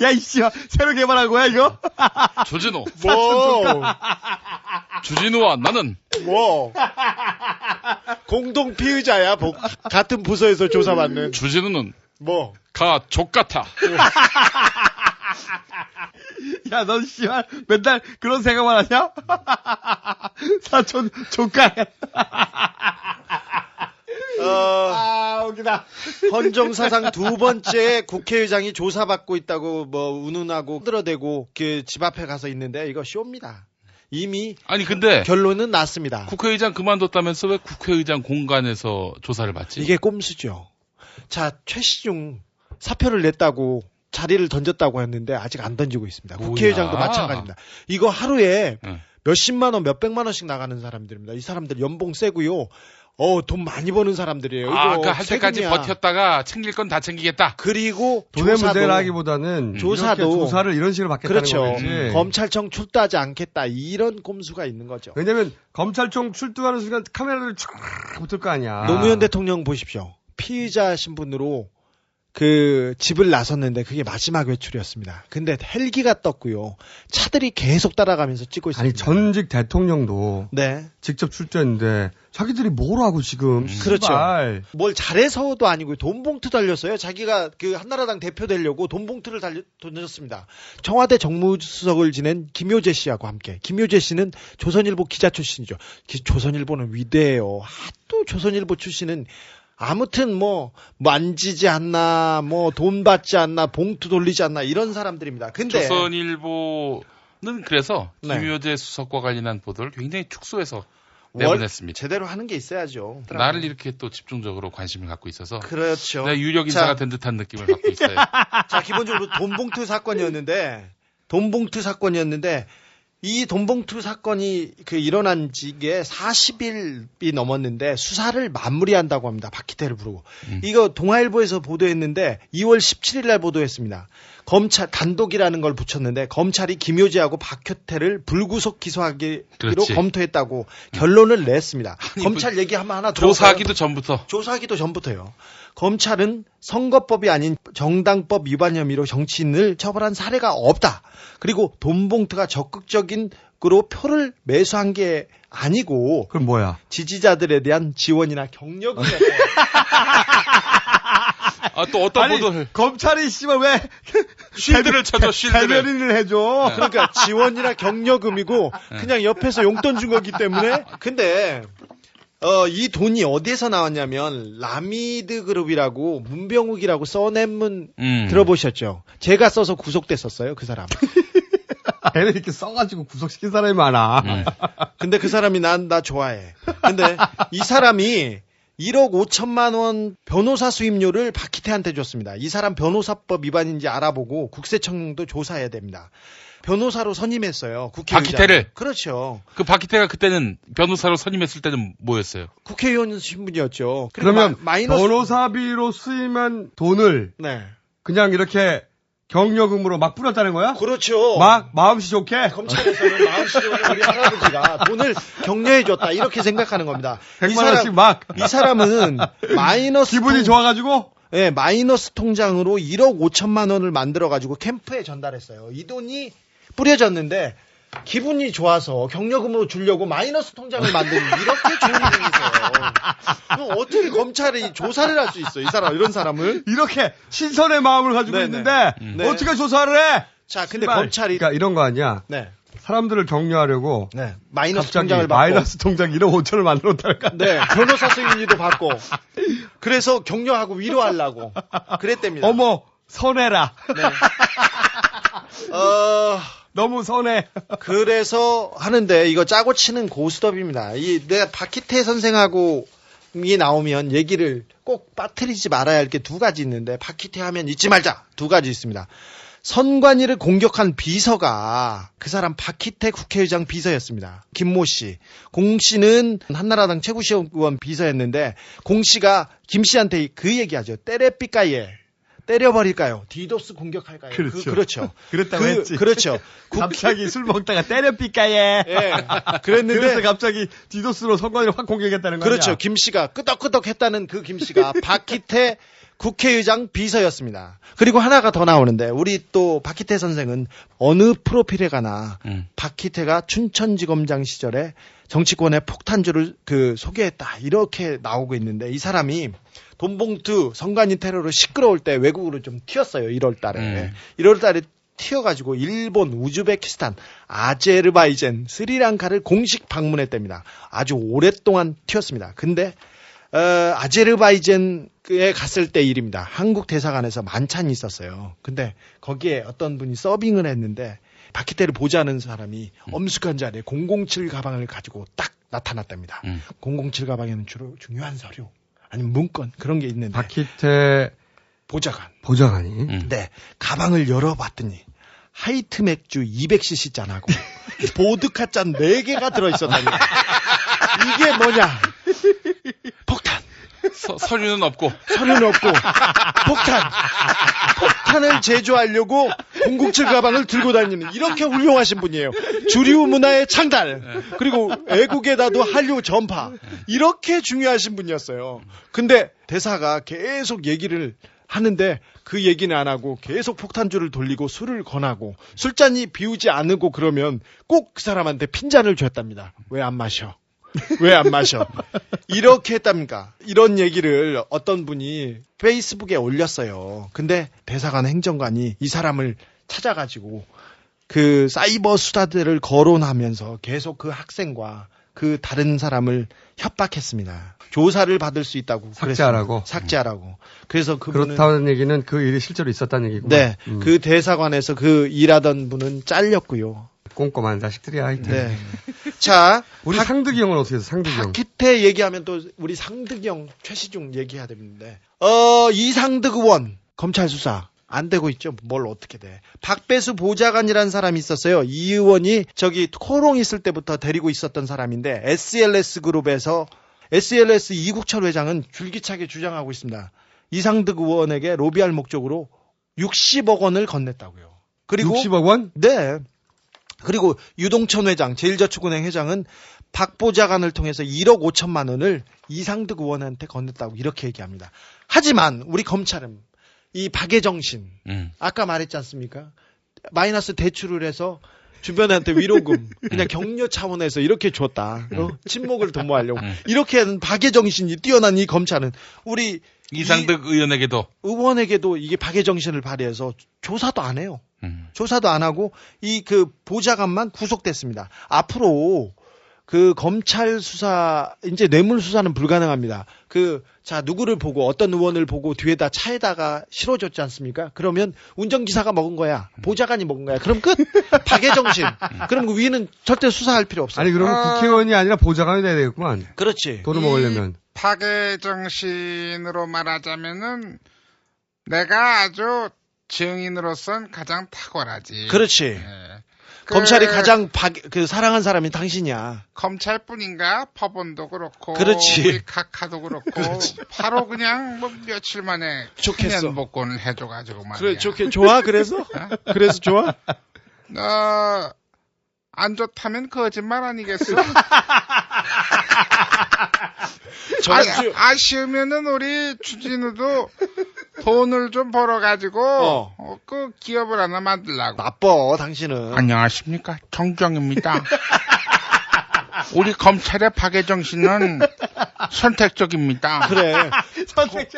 야, 이씨, 새로 개발한 거야, 이거? 주진우. 뭐? 주진우와 나는. 뭐? 공동 피의자야, 같은 부서에서 조사받는. 주진우는. 뭐? 가 족같아. 야, 넌 씨발 맨날 그런 생각만 하냐? 사촌 조카. 웃기다. 헌정사상 두 번째 국회의장이 조사받고 있다고 운운하고 흔들어대고 집 앞에 가서 있는데 이거 쇼입니다. 이미 아니 근데 결론은 났습니다. 국회의장 그만뒀다면서 왜 국회의장 공간에서 조사를 받지? 이게 꼼수죠. 자, 최시중 사표를 냈다고 자리를 던졌다고 했는데 아직 안 던지고 있습니다. 뭐야. 국회의장도 마찬가지입니다. 이거 하루에 몇십만 원, 몇백만 원씩 나가는 사람들입니다. 이 사람들 연봉 세고요. 돈 많이 버는 사람들이에요. 그러니까 할 때까지 버텼다가 챙길 건 다 챙기겠다. 그리고 돈의 문제라기보다는 조사를 이런 식으로 받겠다는 거지. 검찰청 출두하지 않겠다. 이런 꼼수가 있는 거죠. 왜냐면 검찰청 출두하는 순간 카메라를 쫙 붙을 거 아니야. 노무현 대통령 보십시오. 피의자 신분으로 집을 나섰는데 그게 마지막 외출이었습니다. 근데 헬기가 떴고요. 차들이 계속 따라가면서 찍고 있습니다. 아니, 전직 대통령도 네. 직접 출두했는데 자기들이 뭘 하고 지금. 그렇죠. 뭘 잘해서도 아니고 돈봉투 달렸어요. 자기가 한나라당 대표 되려고 돈봉투를 던졌습니다. 청와대 정무수석을 지낸 김효재 씨하고 함께. 김효재 씨는 조선일보 기자 출신이죠. 조선일보는 위대해요. 또 조선일보 출신은 아무튼 만지지 않나, 돈 받지 않나, 봉투 돌리지 않나, 이런 사람들입니다. 근데. 조선일보는 그래서 김효재 수석과 관련한 보도를 굉장히 축소해서 내보냈습니다. 제대로 하는 게 있어야죠. 나를 이렇게 또 집중적으로 관심을 갖고 있어서. 그렇죠. 내가 유력 인사가 된 듯한 느낌을 갖고 있어요. 자, 기본적으로 돈봉투 사건이었는데, 이 돈봉투 사건이 일어난 지게 40일이 넘었는데 수사를 마무리한다고 합니다. 박희태를 부르고. 이거 동아일보에서 보도했는데 2월 17일 날 보도했습니다. 검찰 단독이라는 걸 붙였는데 검찰이 김효재하고 박희태를 불구속 기소하기로 검토했다고 결론을 냈습니다. 검찰 얘기하면 하나 더. 조사하기도 전부터. 조사하기도 전부터요. 검찰은 선거법이 아닌 정당법 위반 혐의로 정치인을 처벌한 사례가 없다. 그리고 돈봉투가 적극적인으로 표를 매수한 게 아니고. 그럼 뭐야? 지지자들에 대한 지원이나 격려금. 또 어떤 보도를. 검찰이 씨발 왜 쉴드를 쳐줘, 쉴드를. 대변인을 해줘. 그러니까 지원이나 격려금이고 그냥 옆에서 용돈 준 거기 때문에. 근데 이 돈이 어디에서 나왔냐면 라미드 그룹이라고 문병욱이라고 써낸문 들어보셨죠? 제가 써서 구속됐었어요, 그 사람. 걔는 이렇게 써가지고 구속시킨 사람이 많아. 근데 그 사람이 나 좋아해. 근데 이 사람이 1억 5천만 원 변호사 수임료를 박희태한테 줬습니다. 이 사람 변호사법 위반인지 알아보고 국세청도 조사해야 됩니다. 변호사로 선임했어요. 국회의장. 박희태를? 그렇죠. 그 박희태가 그때는 변호사로 선임했을 때는 뭐였어요? 국회의원 신분이었죠. 그러면 변호사비로 수임한 돈을 네. 그냥 이렇게 경력금으로 막 뿌렸다는 거야? 그렇죠. 막 마음씨 좋게? 검찰에서는 마음씨 좋게 우리 할아버지가 돈을 격려해줬다 이렇게 생각하는 겁니다. 100만 원씩 막. 이 사람은 마이너스 기분이 좋아가지고? 네, 마이너스 통장으로 1억 5천만 원을 만들어가지고 캠프에 전달했어요. 이 돈이 뿌려졌는데 기분이 좋아서 격려금으로 주려고 마이너스 통장을 만드는 이렇게 좋은 분이 있어요. 그럼 어떻게 검찰이 조사를 할 수 있어? 이 사람 이런 사람을 이렇게 신선의 마음을 가지고 네네. 있는데 네. 어떻게 조사를 해? 자, 근데 씨발. 검찰이 그러니까 이런 거 아니야? 네. 사람들을 격려하려고 네. 마이너스 갑자기 통장을 받고 마이너스 통장 1억 5천을 만들었다니까. 네. 변호사 수임료도 받고 그래서 격려하고 위로하려고 그랬답니다. 어머 선해라. 네. 너무 선해. 그래서 하는데 이거 짜고 치는 고스톱입니다. 내가 박희태 선생하고 이 나오면 얘기를 꼭 빠뜨리지 말아야 할 게 두 가지 있는데 박희태 하면 잊지 말자. 두 가지 있습니다. 선관위를 공격한 비서가 그 사람 박희태 국회의장 비서였습니다. 김모 씨. 공 씨는 한나라당 최고시의원 비서였는데 공 씨가 김 씨한테 그 얘기하죠. 때려삐까예. 때려버릴까요? 디도스 공격할까요? 그렇죠. 그랬다고 했지. 그렇죠. 갑자기 술 먹다가 때려삐까예. 예. 그랬는데. 그래서 갑자기 디도스로 선관위를 확 공격했다는 거야. 그렇죠. 김 씨가 끄덕끄덕 했다는 그 김 씨가 박희태 국회의장 비서였습니다. 그리고 하나가 더 나오는데 우리 또 박희태 선생은 어느 프로필에 가나 박희태가 춘천지검장 시절에 정치권의 폭탄주를 소개했다 이렇게 나오고 있는데 이 사람이 돈봉투 선관위 테러로 시끄러울 때 외국으로 좀 튀었어요. 1월 달에. 1월 달에 튀어가지고 일본, 우즈베키스탄, 아제르바이잔, 스리랑카를 공식 방문했답니다. 아주 오랫동안 튀었습니다. 근데 아제르바이잔에 갔을 때 일입니다. 한국 대사관에서 만찬이 있었어요. 근데 거기에 어떤 분이 서빙을 했는데 박희태를 보자는 사람이 엄숙한 자리에 007 가방을 가지고 딱 나타났답니다. 007 가방에는 주로 중요한 서류 아니면 문건 그런 게 있는데 박희태 보좌관이 네 가방을 열어봤더니 하이트 맥주 200cc 잔하고 보드카 잔 4개가 들어있었답니다. 이게 뭐냐? 폭탄. 서류는 없고 폭탄을 제조하려고 007 가방을 들고 다니는 이렇게 훌륭하신 분이에요. 주류 문화의 창달 그리고 애국에다도 한류 전파 이렇게 중요하신 분이었어요. 근데 대사가 계속 얘기를 하는데 그 얘기는 안 하고 계속 폭탄주를 돌리고 술을 권하고 술잔이 비우지 않고 그러면 꼭 그 사람한테 핀잔을 줬답니다. 왜 안 마셔? 이렇게 했답니까? 이런 얘기를 어떤 분이 페이스북에 올렸어요. 근데 대사관 행정관이 이 사람을 찾아가지고 그 사이버 수사들을 거론하면서 계속 그 학생과 그 다른 사람을 협박했습니다. 조사를 받을 수 있다고 삭제하라고. 그래서 그분은 그렇다는 얘기는 그 일이 실제로 있었다는 얘기고. 네, 그 대사관에서 그 일하던 분은 잘렸고요. 꼼꼼한 자식들이야. 하여튼. 네. 자, 우리 상득이 형은 어떻게 해서 상득이 형? 박희태 얘기하면 또 우리 상득이 형 최시중 얘기해야 되는데 이상득 의원 검찰 수사 안 되고 있죠. 뭘 어떻게 돼? 박배수 보좌관이라는 사람이 있었어요. 이 의원이 코롱 있을 때부터 데리고 있었던 사람인데 SLS 그룹에서 SLS 이국철 회장은 줄기차게 주장하고 있습니다. 이상득 의원에게 로비할 목적으로 60억 원을 건넸다고요. 그리고 60억 원? 네. 그리고 유동천 회장, 제일저축은행 회장은 박 보좌관을 통해서 1억 5천만 원을 이상득 의원한테 건넸다고 이렇게 얘기합니다. 하지만 우리 검찰은 이 박애정신, 아까 말했지 않습니까? 마이너스 대출을 해서 주변한테 위로금, 그냥 격려 차원에서 이렇게 줬다. 친목을 도모하려고. 이렇게 하는 박애정신이 뛰어난 이 검찰은 우리 이상득 의원에게도 이게 박애정신을 발휘해서 조사도 안 해요. 조사도 안 하고 그 보좌관만 구속됐습니다. 앞으로 그 검찰 수사, 이제 뇌물 수사는 불가능합니다. 누구를 보고, 어떤 의원을 보고 뒤에다 차에다가 실어줬지 않습니까? 그러면 운전기사가 먹은 거야. 보좌관이 먹은 거야. 그럼 끝! 박애정신. 그럼 그 위는 절대 수사할 필요 없어요. 아니, 그러면 국회의원이 아니라 보좌관이 돼야 되겠구만. 그렇지. 돈을 먹으려면. 박애정신으로 말하자면은 내가 아주 증인으로선 가장 탁월하지. 그렇지. 예. 검찰이 가장 사랑한 사람이 당신이야. 검찰뿐인가? 법원도 그렇고. 그렇지. 우리 각하도 그렇고. 그렇지. 바로 그냥 복며칠 만에 좋겠어. 복권을 해줘가지고 말이야. 그래, 좋아, 그래서? 그래서 좋아? 안 좋다면 거짓말 아니겠어? 아쉬우면은 우리 주진우도 돈을 좀 벌어가지고 그 기업을 하나 만들라고. 나빠, 당신은. 안녕하십니까, 정정입니다. 우리 검찰의 박애정신은 선택적입니다. 그래.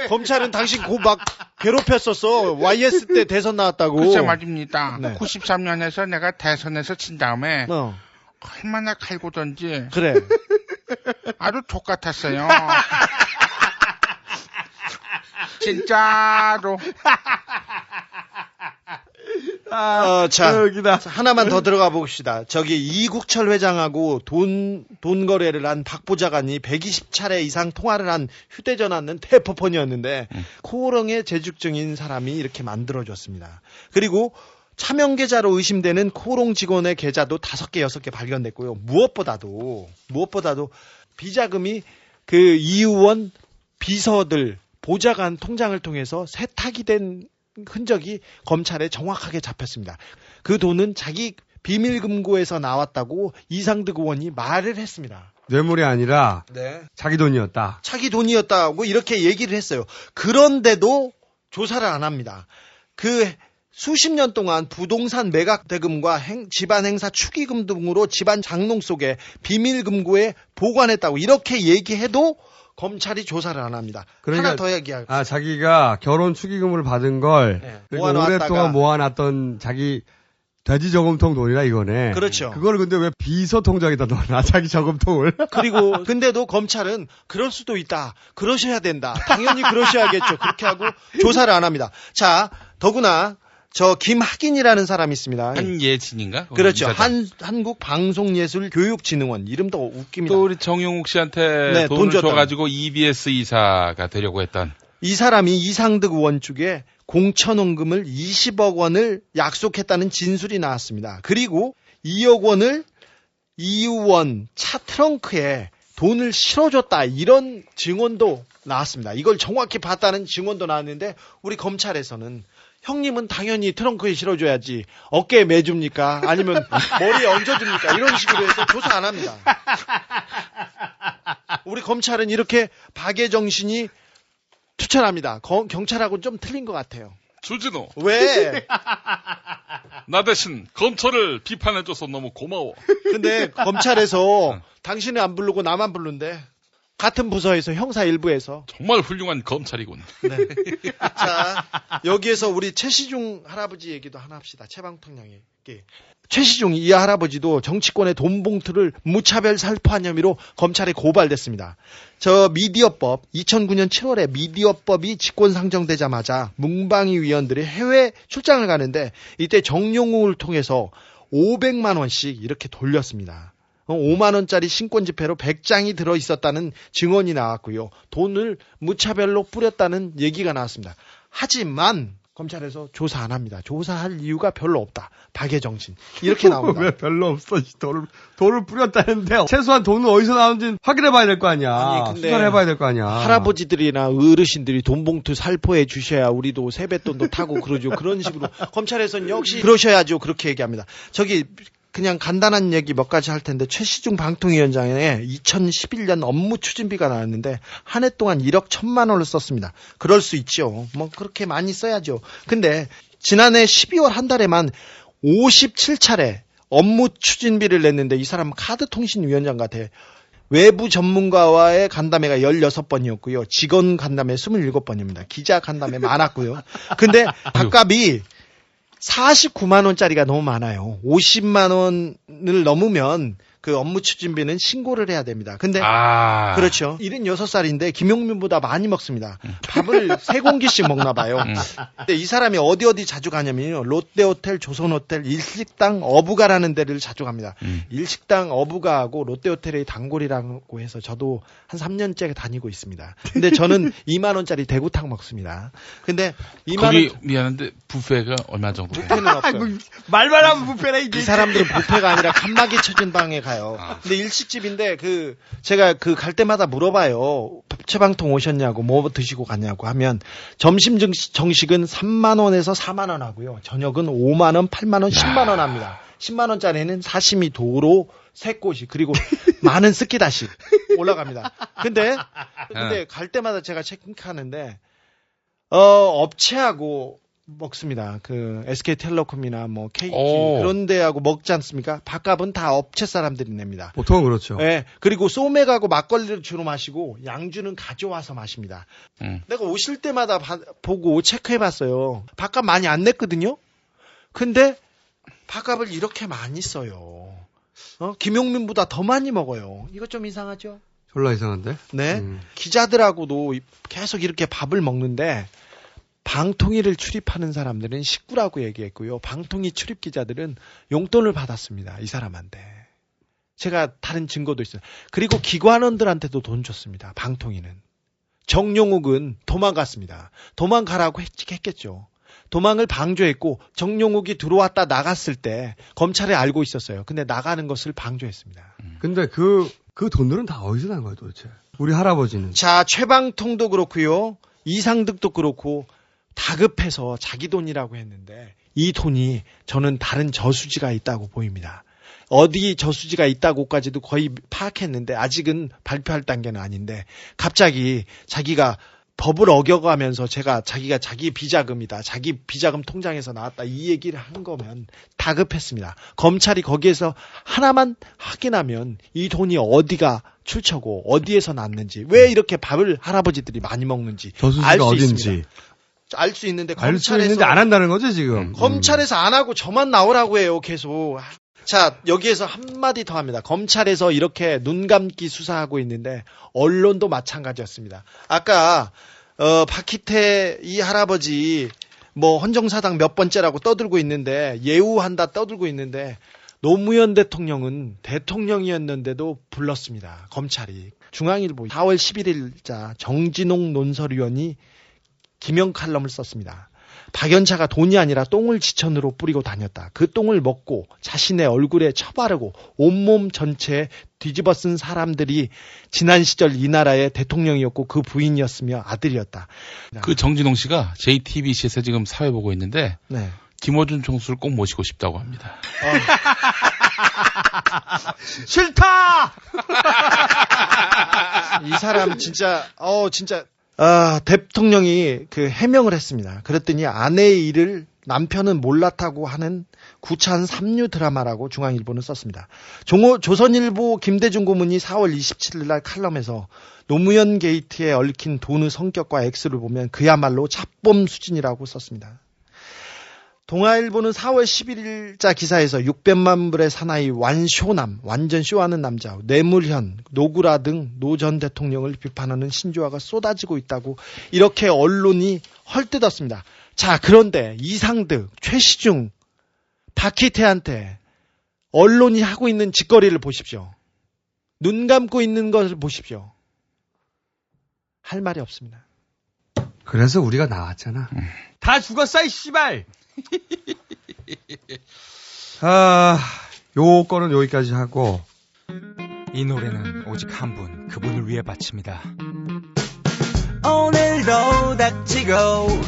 검찰은 당신 막 괴롭혔었어. YS 때 대선 나왔다고. 글쎄 말입니다. 네. 93년에서 내가 대선에서 친 다음에 얼마나 칼고던지. 그래. 아주 족같았어요. 진짜로. 여기다. 하나만 더 들어가 봅시다. 저기 이국철 회장하고 돈 거래를 한 박 보좌관이 120차례 이상 통화를 한 휴대전화는 테이프폰이었는데 코오롱의 재직증인 사람이 이렇게 만들어줬습니다. 그리고 차명 계좌로 의심되는 코오롱 직원의 계좌도 5개, 6개 발견됐고요. 무엇보다도 비자금이 그 이 의원 비서들 보좌관 통장을 통해서 세탁이 된 흔적이 검찰에 정확하게 잡혔습니다. 그 돈은 자기 비밀금고에서 나왔다고 이상득 의원이 말을 했습니다. 뇌물이 아니라 네. 자기 돈이었다. 자기 돈이었다고 이렇게 얘기를 했어요. 그런데도 조사를 안 합니다. 그 수십 년 동안 부동산 매각 대금과 집안 행사 축의금 등으로 집안 장롱 속에 비밀금고에 보관했다고 이렇게 얘기해도 검찰이 조사를 안 합니다. 그러니까, 하나 더 얘기하겠습니다. 자기가 결혼 축의금을 받은 걸 그리고 오랫동안 모아놨던 자기 돼지 저금통 돈이라 이거네. 그렇죠. 그걸 근데 왜 비서 통장에다 넣어놔, 자기 저금통을. 그리고 근데도 검찰은 그럴 수도 있다. 그러셔야 된다. 당연히 그러셔야겠죠. 그렇게 하고 조사를 안 합니다. 자, 더구나 저 김학인이라는 사람이 있습니다. 한예진인가? 그렇죠. 한국방송예술교육진흥원 이름도 웃깁니다. 또 우리 정용욱 씨한테 돈을 줘가지고 EBS 이사가 되려고 했던. 이 사람이 이상득 의원 쪽에 공천원금을 20억 원을 약속했다는 진술이 나왔습니다. 그리고 2억 원을 이 의원 차 트렁크에 돈을 실어줬다 이런 증언도 나왔습니다. 이걸 정확히 봤다는 증언도 나왔는데 우리 검찰에서는 형님은 당연히 트렁크에 실어줘야지 어깨에 매줍니까? 아니면 머리에 얹어줍니까? 이런 식으로 해서 조사 안 합니다. 우리 검찰은 이렇게 박애정신이 투철합니다. 경찰하고는 좀 틀린 것 같아요. 주진우. 왜? 나 대신 검찰을 비판해줘서 너무 고마워. 근데 검찰에서 당신은 안 부르고 나만 부른대. 같은 부서에서 형사 일부에서. 정말 훌륭한 검찰이군. 네. 자, 여기에서 우리 최시중 할아버지 얘기도 하나 합시다. 최방통령 얘기. 최시중 이 할아버지도 정치권의 돈 봉투를 무차별 살포한 혐의로 검찰에 고발됐습니다. 저 미디어법 2009년 7월에 미디어법이 직권 상정되자마자 뭉방위 위원들이 해외 출장을 가는데 이때 정용욱을 통해서 500만 원씩 이렇게 돌렸습니다. 5만 원짜리 신권 지폐로 100장이 들어있었다는 증언이 나왔고요. 돈을 무차별로 뿌렸다는 얘기가 나왔습니다. 하지만 검찰에서 조사 안 합니다. 조사할 이유가 별로 없다. 박애정신. 이렇게 나옵니다. 왜 별로 없어? 돈을 뿌렸다는데 최소한 돈은 어디서 나오는지 확인해봐야 될 거 아니야. 아니, 근데 수사를 해봐야 될 거 아니야. 할아버지들이나 어르신들이 돈 봉투 살포해 주셔야 우리도 세뱃돈도 타고 그러죠. 그런 식으로 검찰에서는 역시 그러셔야죠. 그렇게 얘기합니다. 저기 그냥 간단한 얘기 몇 가지 할 텐데 최시중 방통위원장의 2011년 업무 추진비가 나왔는데 한 해 동안 1억 1,000만 원을 썼습니다. 그럴 수 있죠. 뭐 그렇게 많이 써야죠. 근데 지난해 12월 한 달에만 57차례 업무 추진비를 냈는데 이 사람은 카드통신위원장 같아. 외부 전문가와의 간담회가 16번이었고요. 직원 간담회 27번입니다. 기자 간담회 많았고요. 근데 밥값이 49만 원짜리가 너무 많아요. 50만 원을 넘으면 그 업무 추진비는 신고를 해야 됩니다. 근데 그렇죠. 76살인데 김용민보다 많이 먹습니다. 밥을 3공기씩 먹나 봐요. 근데 이 사람이 어디 자주 가냐면요. 롯데호텔, 조선호텔, 일식당 어부가라는 데를 자주 갑니다. 일식당 어부가하고 롯데호텔의 단골이라고 해서 저도 한 3년째 다니고 있습니다. 근데 저는 2만 원짜리 대구탕 먹습니다. 근데 2만 거기 원 미안한데 뷔페가 얼마 정도? 뷔페는 없어요. 말만 하면 뷔페라 이게. 이 사람들은 뷔페가 아니라 칸막이 쳐진 방에 가요. 근데 일식집인데 제가 갈 때마다 물어봐요. 채방통 오셨냐고 뭐 드시고 갔냐고 하면 점심 정식은 3만 원에서 4만 원 하고요. 저녁은 5만 원, 8만 원, 10만 원 합니다. 10만 원짜리는 사시미, 도로, 새꼬시 그리고 많은 스키다시 올라갑니다. 근데 갈 때마다 제가 체크하는데 업체하고 먹습니다. 그 SK텔레콤이나 뭐 KT 그런 데하고 먹지 않습니까? 밥값은 다 업체 사람들이 냅니다. 보통은 그렇죠. 네. 그리고 소맥하고 막걸리를 주로 마시고 양주는 가져와서 마십니다. 내가 오실 때마다 보고 체크해봤어요. 밥값 많이 안 냈거든요. 근데 밥값을 이렇게 많이 써요. 김용민보다 더 많이 먹어요. 이거 좀 이상하죠? 졸라 이상한데? 네. 기자들하고도 계속 이렇게 밥을 먹는데 방통위를 출입하는 사람들은 식구라고 얘기했고요. 방통위 출입 기자들은 용돈을 받았습니다. 이 사람한테. 제가 다른 증거도 있어요. 그리고 기관원들한테도 돈 줬습니다. 방통위는. 정용욱은 도망갔습니다. 도망가라고 했겠죠. 도망을 방조했고 정용욱이 들어왔다 나갔을 때 검찰에 알고 있었어요. 근데 나가는 것을 방조했습니다. 근데 그 돈들은 다 어디서 난 거예요 도대체? 우리 할아버지는. 자, 최방통도 그렇고요. 이상득도 그렇고 다급해서 자기 돈이라고 했는데 이 돈이 저는 다른 저수지가 있다고 보입니다. 어디 저수지가 있다고까지도 거의 파악했는데 아직은 발표할 단계는 아닌데 갑자기 자기가 법을 어겨가면서 자기가 자기 비자금이다. 자기 비자금 통장에서 나왔다. 이 얘기를 한 거면 다급했습니다. 검찰이 거기에서 하나만 확인하면 이 돈이 어디가 출처고 어디에서 났는지 왜 이렇게 밥을 할아버지들이 많이 먹는지 알 수 있습니다. 알 수 있는데 알 수 있는데 안 한다는 거죠 지금. 검찰에서 안 하고 저만 나오라고 해요 계속. 자, 여기에서 한마디 더 합니다. 검찰에서 이렇게 눈 감기 수사하고 있는데 언론도 마찬가지였습니다. 아까 박희태 이 할아버지 뭐 헌정사당 몇 번째라고 떠들고 있는데 예우한다 떠들고 있는데 노무현 대통령은 대통령이었는데도 불렀습니다. 검찰이. 중앙일보 4월 11일자 정진홍 논설위원이 기명 칼럼을 썼습니다. 박연차가 돈이 아니라 똥을 지천으로 뿌리고 다녔다. 그 똥을 먹고 자신의 얼굴에 처바르고 온몸 전체에 뒤집어 쓴 사람들이 지난 시절 이 나라의 대통령이었고 그 부인이었으며 아들이었다. 그 정진홍 씨가 JTBC에서 지금 사회 보고 있는데 네. 김어준 총수를 꼭 모시고 싶다고 합니다. 싫다! 이 사람 진짜 대통령이 해명을 했습니다. 그랬더니 아내의 일을 남편은 몰랐다고 하는 구차한 삼류 드라마라고 중앙일보는 썼습니다. 조선일보 김대중 고문이 4월 27일 날 칼럼에서 노무현 게이트에 얽힌 돈의 성격과 액수를 보면 그야말로 잡범 수준이라고 썼습니다. 동아일보는 4월 11일자 기사에서 600만 불의 사나이 완쇼남, 완전 쇼하는 남자, 뇌물현, 노구라 등 노 전 대통령을 비판하는 신조어가 쏟아지고 있다고 이렇게 언론이 헐뜯었습니다. 자, 그런데 이상득, 최시중, 박희태한테 언론이 하고 있는 짓거리를 보십시오. 눈 감고 있는 것을 보십시오. 할 말이 없습니다. 그래서 우리가 나왔잖아. 다 죽었어 이 씨발. 요 거는 여기까지 하고 이 노래는 오직 한 분, 그분을 위해 바칩니다. 오늘도 닥치고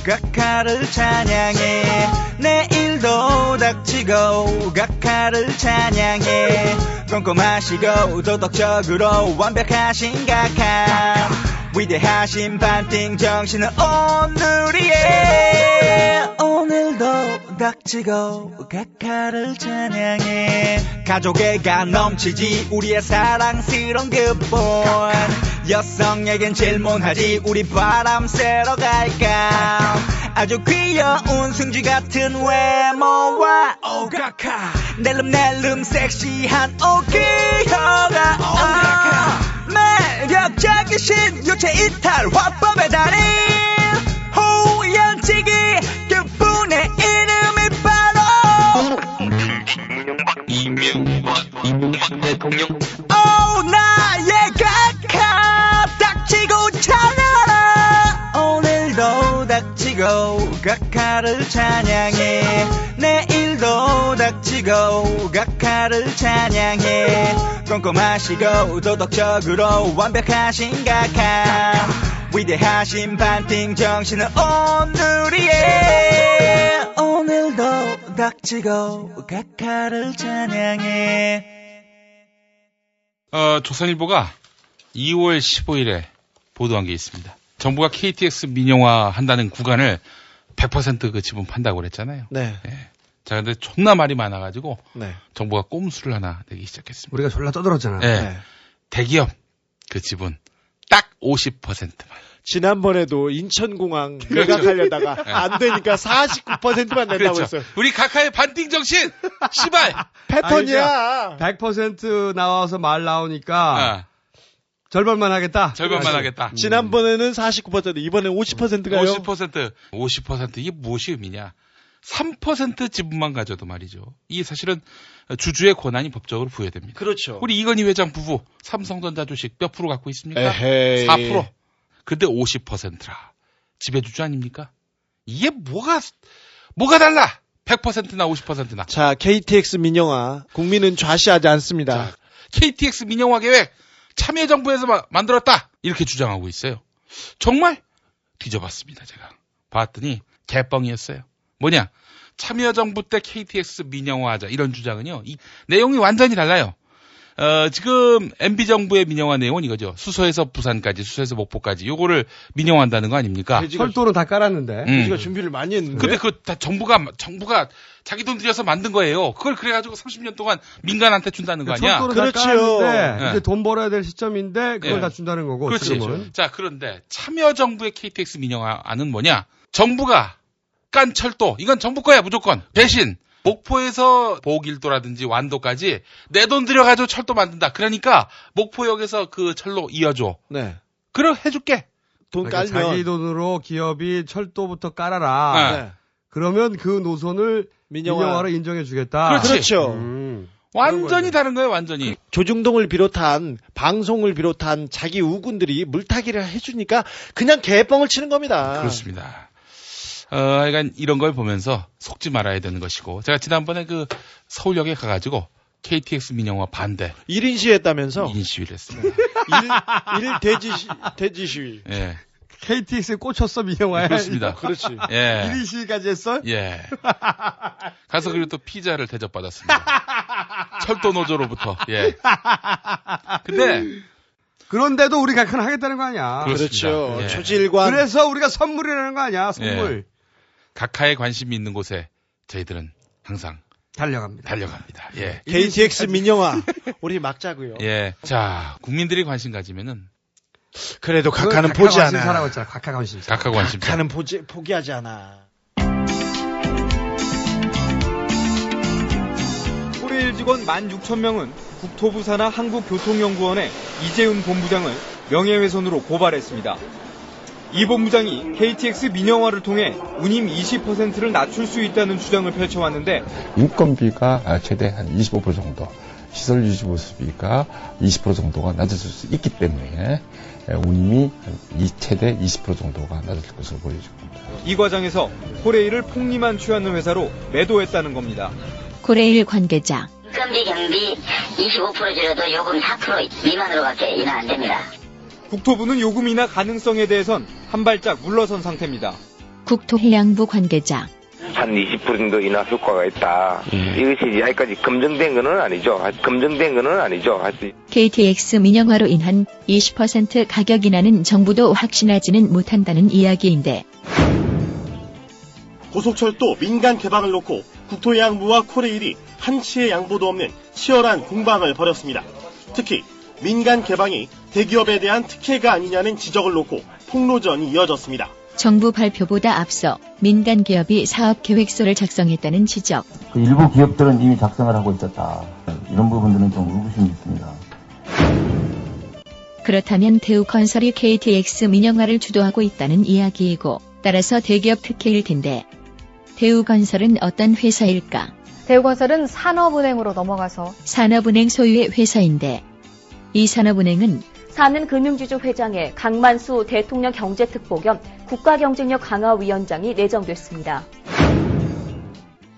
각하를 찬양해 내일도 닥치고 각하를 찬양해 꼼꼼하시고 도덕적으로 완벽하신 각하 위대하신 반띵 정신은 오늘이에 오늘도 닥치고 각하를 찬양해 가족애가 넘치지 우리의 사랑스러운 그분 여성에겐 질문하지 우리 바람 쐬러 갈까 아주 귀여운 승쥐 같은 외모와 오가카 낼름낼름 섹시한 오기혀가 매력적이신 유체 이탈 화법의 달인 호연치기 그분의 이름이 바로 이명박 대통령 나의 각하 닥치고 찬양하라 오늘도 닥치고 각하를 찬양해 내일도 닥치고 각하를 찬양해 꼼꼼하시고 도덕적으로 완벽하신 각하 위대하신 반팅 정신은 오늘이에 오늘도 닥치고 각하를 찬양해 조선일보가 2월 15일에 보도한 게 있습니다. 정부가 KTX 민영화 한다는 구간을 100% 그 지분 판다고 그랬잖아요. 네. 네. 자, 근데 존나 말이 많아가지고 네. 정부가 꼼수를 하나 내기 시작했습니다. 우리가 졸라 떠들었잖아. 네. 네. 대기업 그 지분 딱 50%만. 지난번에도 인천공항 매각하려다가 안 되니까 49%만 낸다고 그렇죠. 했어요. 우리 각하의 반띵 정신! 씨발! 패턴이야. 100% 나와서 말 나오니까 절반만 하겠다. 절반만 하겠다. 지난번에는 49%, 이번엔 50%가요? 50% 이게 무엇이 의미냐? 3% 지분만 가져도 말이죠. 이게 사실은 주주의 권한이 법적으로 부여됩니다. 그렇죠. 우리 이건희 회장 부부 삼성전자 주식 몇 프로 갖고 있습니까? 에헤이. 4%. 근데 50%라. 지배주주 아닙니까? 이게 뭐가 달라? 100%나 50%나. 자, KTX 민영화. 국민은 좌시하지 않습니다. 자, KTX 민영화 계획 참여정부에서 만들었다. 이렇게 주장하고 있어요. 정말 뒤져봤습니다. 제가. 봤더니 개뻥이었어요. 뭐냐? 참여정부 때 KTX 민영화하자 이런 주장은요. 이 내용이 완전히 달라요. 지금 MB정부의 민영화 내용은 이거죠. 수서에서 부산까지, 수서에서 목포까지 요거를 민영화한다는 거 아닙니까? 철도는 다 깔았는데. 돼지가 준비를 많이 했는데. 근데 그 다 정부가 자기 돈 들여서 만든 거예요. 그걸 그래가지고 30년 동안 민간한테 준다는 거 아니야? 철도는 다 깔았는데 네. 이제 돈 벌어야 될 시점인데 그걸 네. 다 준다는 거고. 그렇지. 지금은. 자, 그런데 참여정부의 KTX 민영화는 뭐냐? 정부가 깐 철도, 이건 정부 거야 무조건. 대신 목포에서 보길도라든지 완도까지 내 돈 들여가지고 철도 만든다. 그러니까 목포역에서 그 철로 이어줘. 네. 그럼 해줄게. 돈 그러니까 깔면. 자기 돈으로 기업이 철도부터 깔아라. 네. 그러면 그 노선을 민영화로 인정해 주겠다. 그렇죠. 완전히 다른 거예요, 완전히. 조중동을 비롯한 방송을 비롯한 자기 우군들이 물타기를 해주니까 그냥 개뻥을 치는 겁니다. 그렇습니다. 하여간 이런 걸 보면서 속지 말아야 되는 것이고, 제가 지난번에 그 서울역에 가가지고 KTX 민영화 반대 1인 시위했다면서? 1인 시위를 했습니다. 대지 시위. 예. KTX에 꽂혔어 민영화에. 그렇습니다. 그렇지. 예. 1인 시위까지 했어? 예. 가서 그리고 또 피자를 대접받았습니다. 철도 노조로부터. 예. 근데 그런데도 우리 각하는 하겠다는 거 아니야. 그렇죠. 예. 초질관. 그래서 우리가 선물이라는 거 아니야. 선물. 예. 각하의 관심이 있는 곳에 저희들은 항상 달려갑니다. 예. KTX 민영화. 우리 막자고요. 예. 자, 국민들이 관심 가지면은 그래도 각하는 보지 않아. 각하 관심. 각하 관심. 각하는 포기하지 않아. 코레일 직원 16,000명은 국토부 산하 한국교통연구원의 이재훈 본부장을 명예훼손으로 고발했습니다. 이 본부장이 KTX 민영화를 통해 운임 20%를 낮출 수 있다는 주장을 펼쳐왔는데 인건비가 최대 한 25% 정도, 시설 유지 보수비가 20% 정도가 낮아질 수 있기 때문에 운임이 최대 20% 정도가 낮아질 것으로 보여집니다. 이 과정에서 코레일을 폭리만 취하는 회사로 매도했다는 겁니다. 코레일 관계자. 인건비 경비 25% 줄여도 요금 4% 미만으로밖에 인하 안 됩니다. 국토부는 요금 인하 가능성에 대해선 한 발짝 물러선 상태입니다. 국토해양부 관계자. 한 20% 정도 인하 효과가 있다. 이것이 아직까지 검증된 건 아니죠. KTX 민영화로 인한 20% 가격 인하는 정부도 확신하지는 못한다는 이야기인데. 고속철도 민간 개방을 놓고 국토해양부와 코레일이 한치의 양보도 없는 치열한 공방을 벌였습니다. 특히 민간 개방이 대기업에 대한 특혜가 아니냐는 지적을 놓고 폭로전이 이어졌습니다. 정부 발표보다 앞서 민간 기업이 사업 계획서를 작성했다는 지적. 일부 기업들은 이미 작성을 하고 있었다. 이런 부분들은 좀 의구심이 있습니다. 그렇다면 대우건설이 KTX 민영화를 주도하고 있다는 이야기이고 따라서 대기업 특혜일 텐데 대우건설은 어떤 회사일까? 대우건설은 산업은행으로 넘어가서 산업은행 소유의 회사인데 이 산업은행은 사는 금융지주 회장에 강만수 대통령 경제특보 겸 국가경쟁력 강화위원장이 내정됐습니다.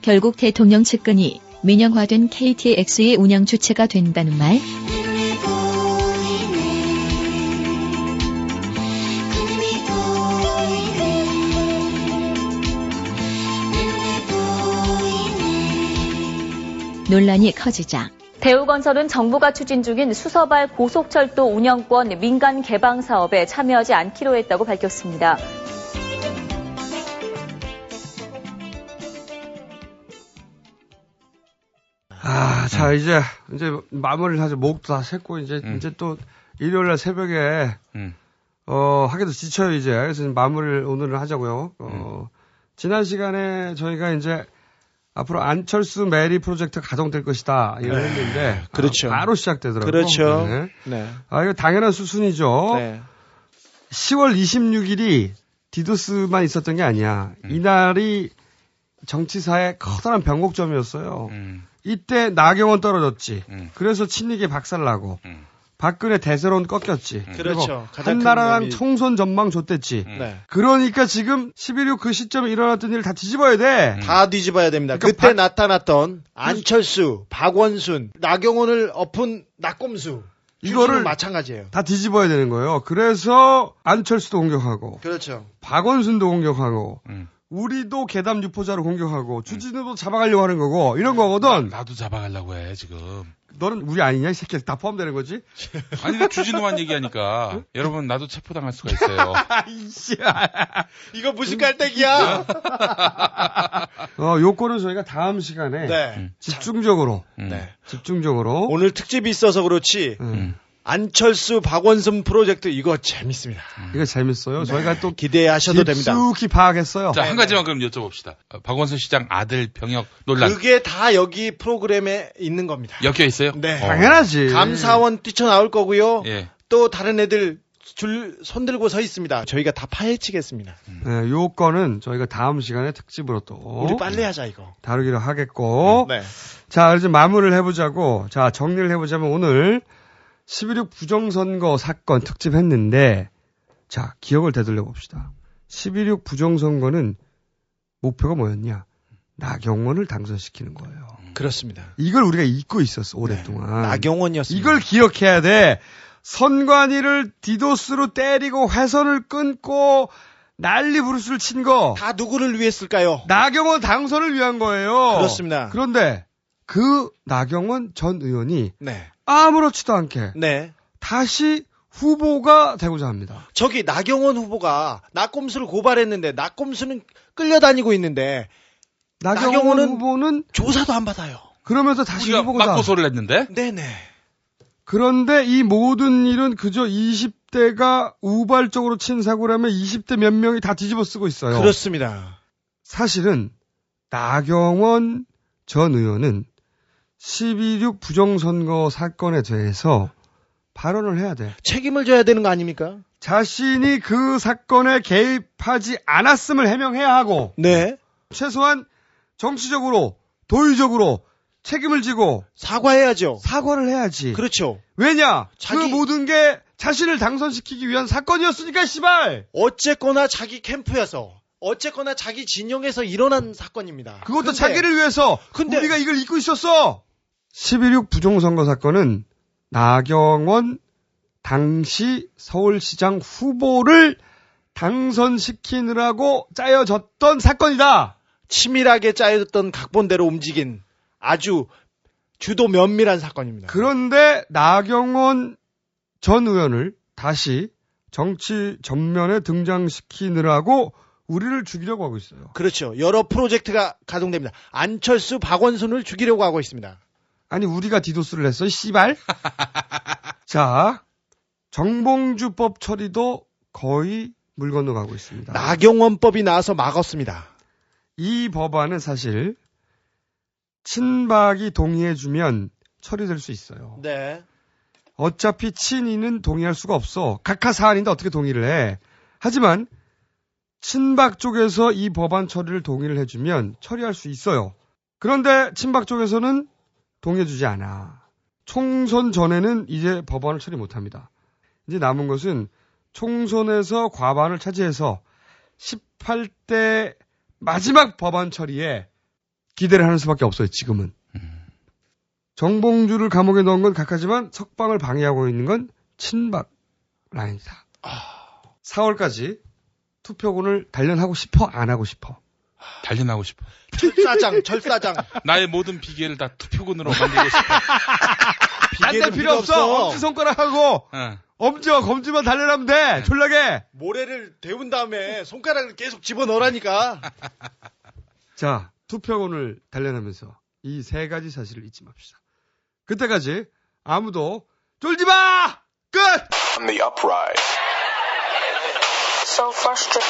결국 대통령 측근이 민영화된 KTX의 운영 주체가 된다는 말? 논란이 커지자 대우건설은 정부가 추진 중인 수서발 고속철도 운영권 민간 개방 사업에 참여하지 않기로 했다고 밝혔습니다. 자, 이제 마무리를 하죠. 목도 다 샜고, 이제 또 일요일날 새벽에, 하기도 지쳐요, 이제. 그래서 마무리를 오늘은 하자고요. 지난 시간에 저희가 이제 앞으로 안철수 메리 프로젝트 가동될 것이다. 이걸 했는데. 그렇죠. 바로 시작되더라고요. 그렇죠. 네. 네. 이거 당연한 수순이죠. 네. 10월 26일이 디도스만 있었던 게 아니야. 이날이 정치사의 커다란 변곡점이었어요. 이때 나경원 떨어졌지. 그래서 친이계 박살나고. 박근혜 대세론 꺾였지. 그렇죠. 그리고 한나라당 총선 전망 좆됐지. 네. 그러니까 지금 11.6 그 시점에 일어났던 일을 다 뒤집어야 돼. 다 뒤집어야 됩니다. 그때 나타났던 안철수, 박원순, 나경원을 엎은 낙곰수. 이거를 마찬가지예요. 다 뒤집어야 되는 거예요. 그래서 안철수도 공격하고. 그렇죠. 박원순도 공격하고. 우리도 계담 유포자로 공격하고. 주진우도 잡아가려고 하는 거고. 이런 거거든. 나도 잡아가려고 해, 지금. 너는 우리 아니냐? 이 새끼 다 포함되는 거지? 아니, 근데 주진우만 얘기하니까. 여러분, 나도 체포당할 수가 있어요. 이거 무슨 깔때기야? 요거는 저희가 다음 시간에. 집중적으로. 집중적으로. 오늘 특집이 있어서 그렇지. 안철수, 박원순 프로젝트 이거 재밌습니다. 이거 재밌어요. 저희가 또 기대하셔도 됩니다. 깊숙이 파악했어요. 자, 한 가지만 그럼 여쭤봅시다. 박원순 시장 아들 병역 논란. 그게 다 여기 프로그램에 있는 겁니다. 엮여 있어요? 네. 당연하지. 감사원 뛰쳐나올 거고요. 예. 또 다른 애들 줄 손들고 서 있습니다. 저희가 다 파헤치겠습니다. 네, 요 건은 저희가 다음 시간에 특집으로 또 우리 빨리 하자 이거. 다루기로 하겠고. 네. 자, 이제 마무리를 해보자고. 자, 정리를 해보자면 오늘 11.6 부정선거 사건 특집 했는데, 자, 기억을 되돌려 봅시다. 11.6 부정선거는 목표가 뭐였냐? 나경원을 당선시키는 거예요. 그렇습니다. 이걸 우리가 잊고 있었어, 오랫동안. 나경원이었습니다. 이걸 기억해야 돼. 선관위를 디도스로 때리고 회선을 끊고 난리 부르스를 친 거. 다 누구를 위했을까요? 나경원 당선을 위한 거예요. 그렇습니다. 그런데 그 나경원 전 의원이 네. 아무렇지도 않게 네. 다시 후보가 되고자 합니다. 저기 나경원 후보가 낙곰수를 고발했는데 낙곰수는 끌려다니고 있는데 나경원 후보는 조사도 안 받아요. 그러면서 다시 후보가 맞고소를 했는데? 네네. 그런데 이 모든 일은 그저 20대가 우발적으로 친 사고라면 20대 몇 명이 다 뒤집어 쓰고 있어요. 그렇습니다. 사실은 나경원 전 의원은 12.6 부정선거 사건에 대해서 발언을 해야 돼. 책임을 져야 되는 거 아닙니까? 자신이 그 사건에 개입하지 않았음을 해명해야 하고, 네. 최소한 정치적으로, 도의적으로 책임을 지고 사과해야죠. 사과를 해야지. 그렇죠. 왜냐? 그 모든 게 자신을 당선시키기 위한 사건이었으니까, 씨발! 어쨌거나 자기 캠프여서, 어쨌거나 자기 진영에서 일어난 사건입니다. 그것도 자기를 위해서 우리가 이걸 잊고 있었어. 11.6 부정선거 사건은 나경원 당시 서울시장 후보를 당선시키느라고 짜여졌던 사건이다. 치밀하게 짜여졌던 각본대로 움직인 아주 주도 면밀한 사건입니다. 그런데 나경원 전 의원을 다시 정치 전면에 등장시키느라고 우리를 죽이려고 하고 있어요. 그렇죠. 여러 프로젝트가 가동됩니다. 안철수, 박원순을 죽이려고 하고 있습니다. 아니 우리가 디도스를 했어, 씨발. 자, 정봉주법 처리도 거의 물 건너가고 있습니다. 나경원법이 나와서 막았습니다. 이 법안은 사실 친박이 동의해주면 처리될 수 있어요. 네. 어차피 친이는 동의할 수가 없어. 각하 사안인데 어떻게 동의를 해. 하지만 친박 쪽에서 이 법안 처리를 동의를 해주면 처리할 수 있어요. 그런데 친박 쪽에서는 동의해주지 않아. 총선 전에는 이제 법안을 처리 못합니다. 이제 남은 것은 총선에서 과반을 차지해서 18대 마지막 법안 처리에 기대를 하는 수밖에 없어요, 지금은. 정봉주를 감옥에 넣은 건 각하지만 석방을 방해하고 있는 건 친박 라인이다. 4월까지 투표권을 단련하고 싶어? 안 하고 싶어? 단련하고 싶어. 절사장. 나의 모든 비계를 다 투표군으로 만들고 싶어. 비계는 필요 없어. 엄지손가락하고 엄지와 검지만 단련하면 돼. 졸라게. 모래를 데운 다음에 손가락을 계속 집어넣으라니까. 자, 투표권을 단련하면서 이 세 가지 사실을 잊지 맙시다. 그때까지 아무도 쫄지 마! 끝! On the upright. So frustrated.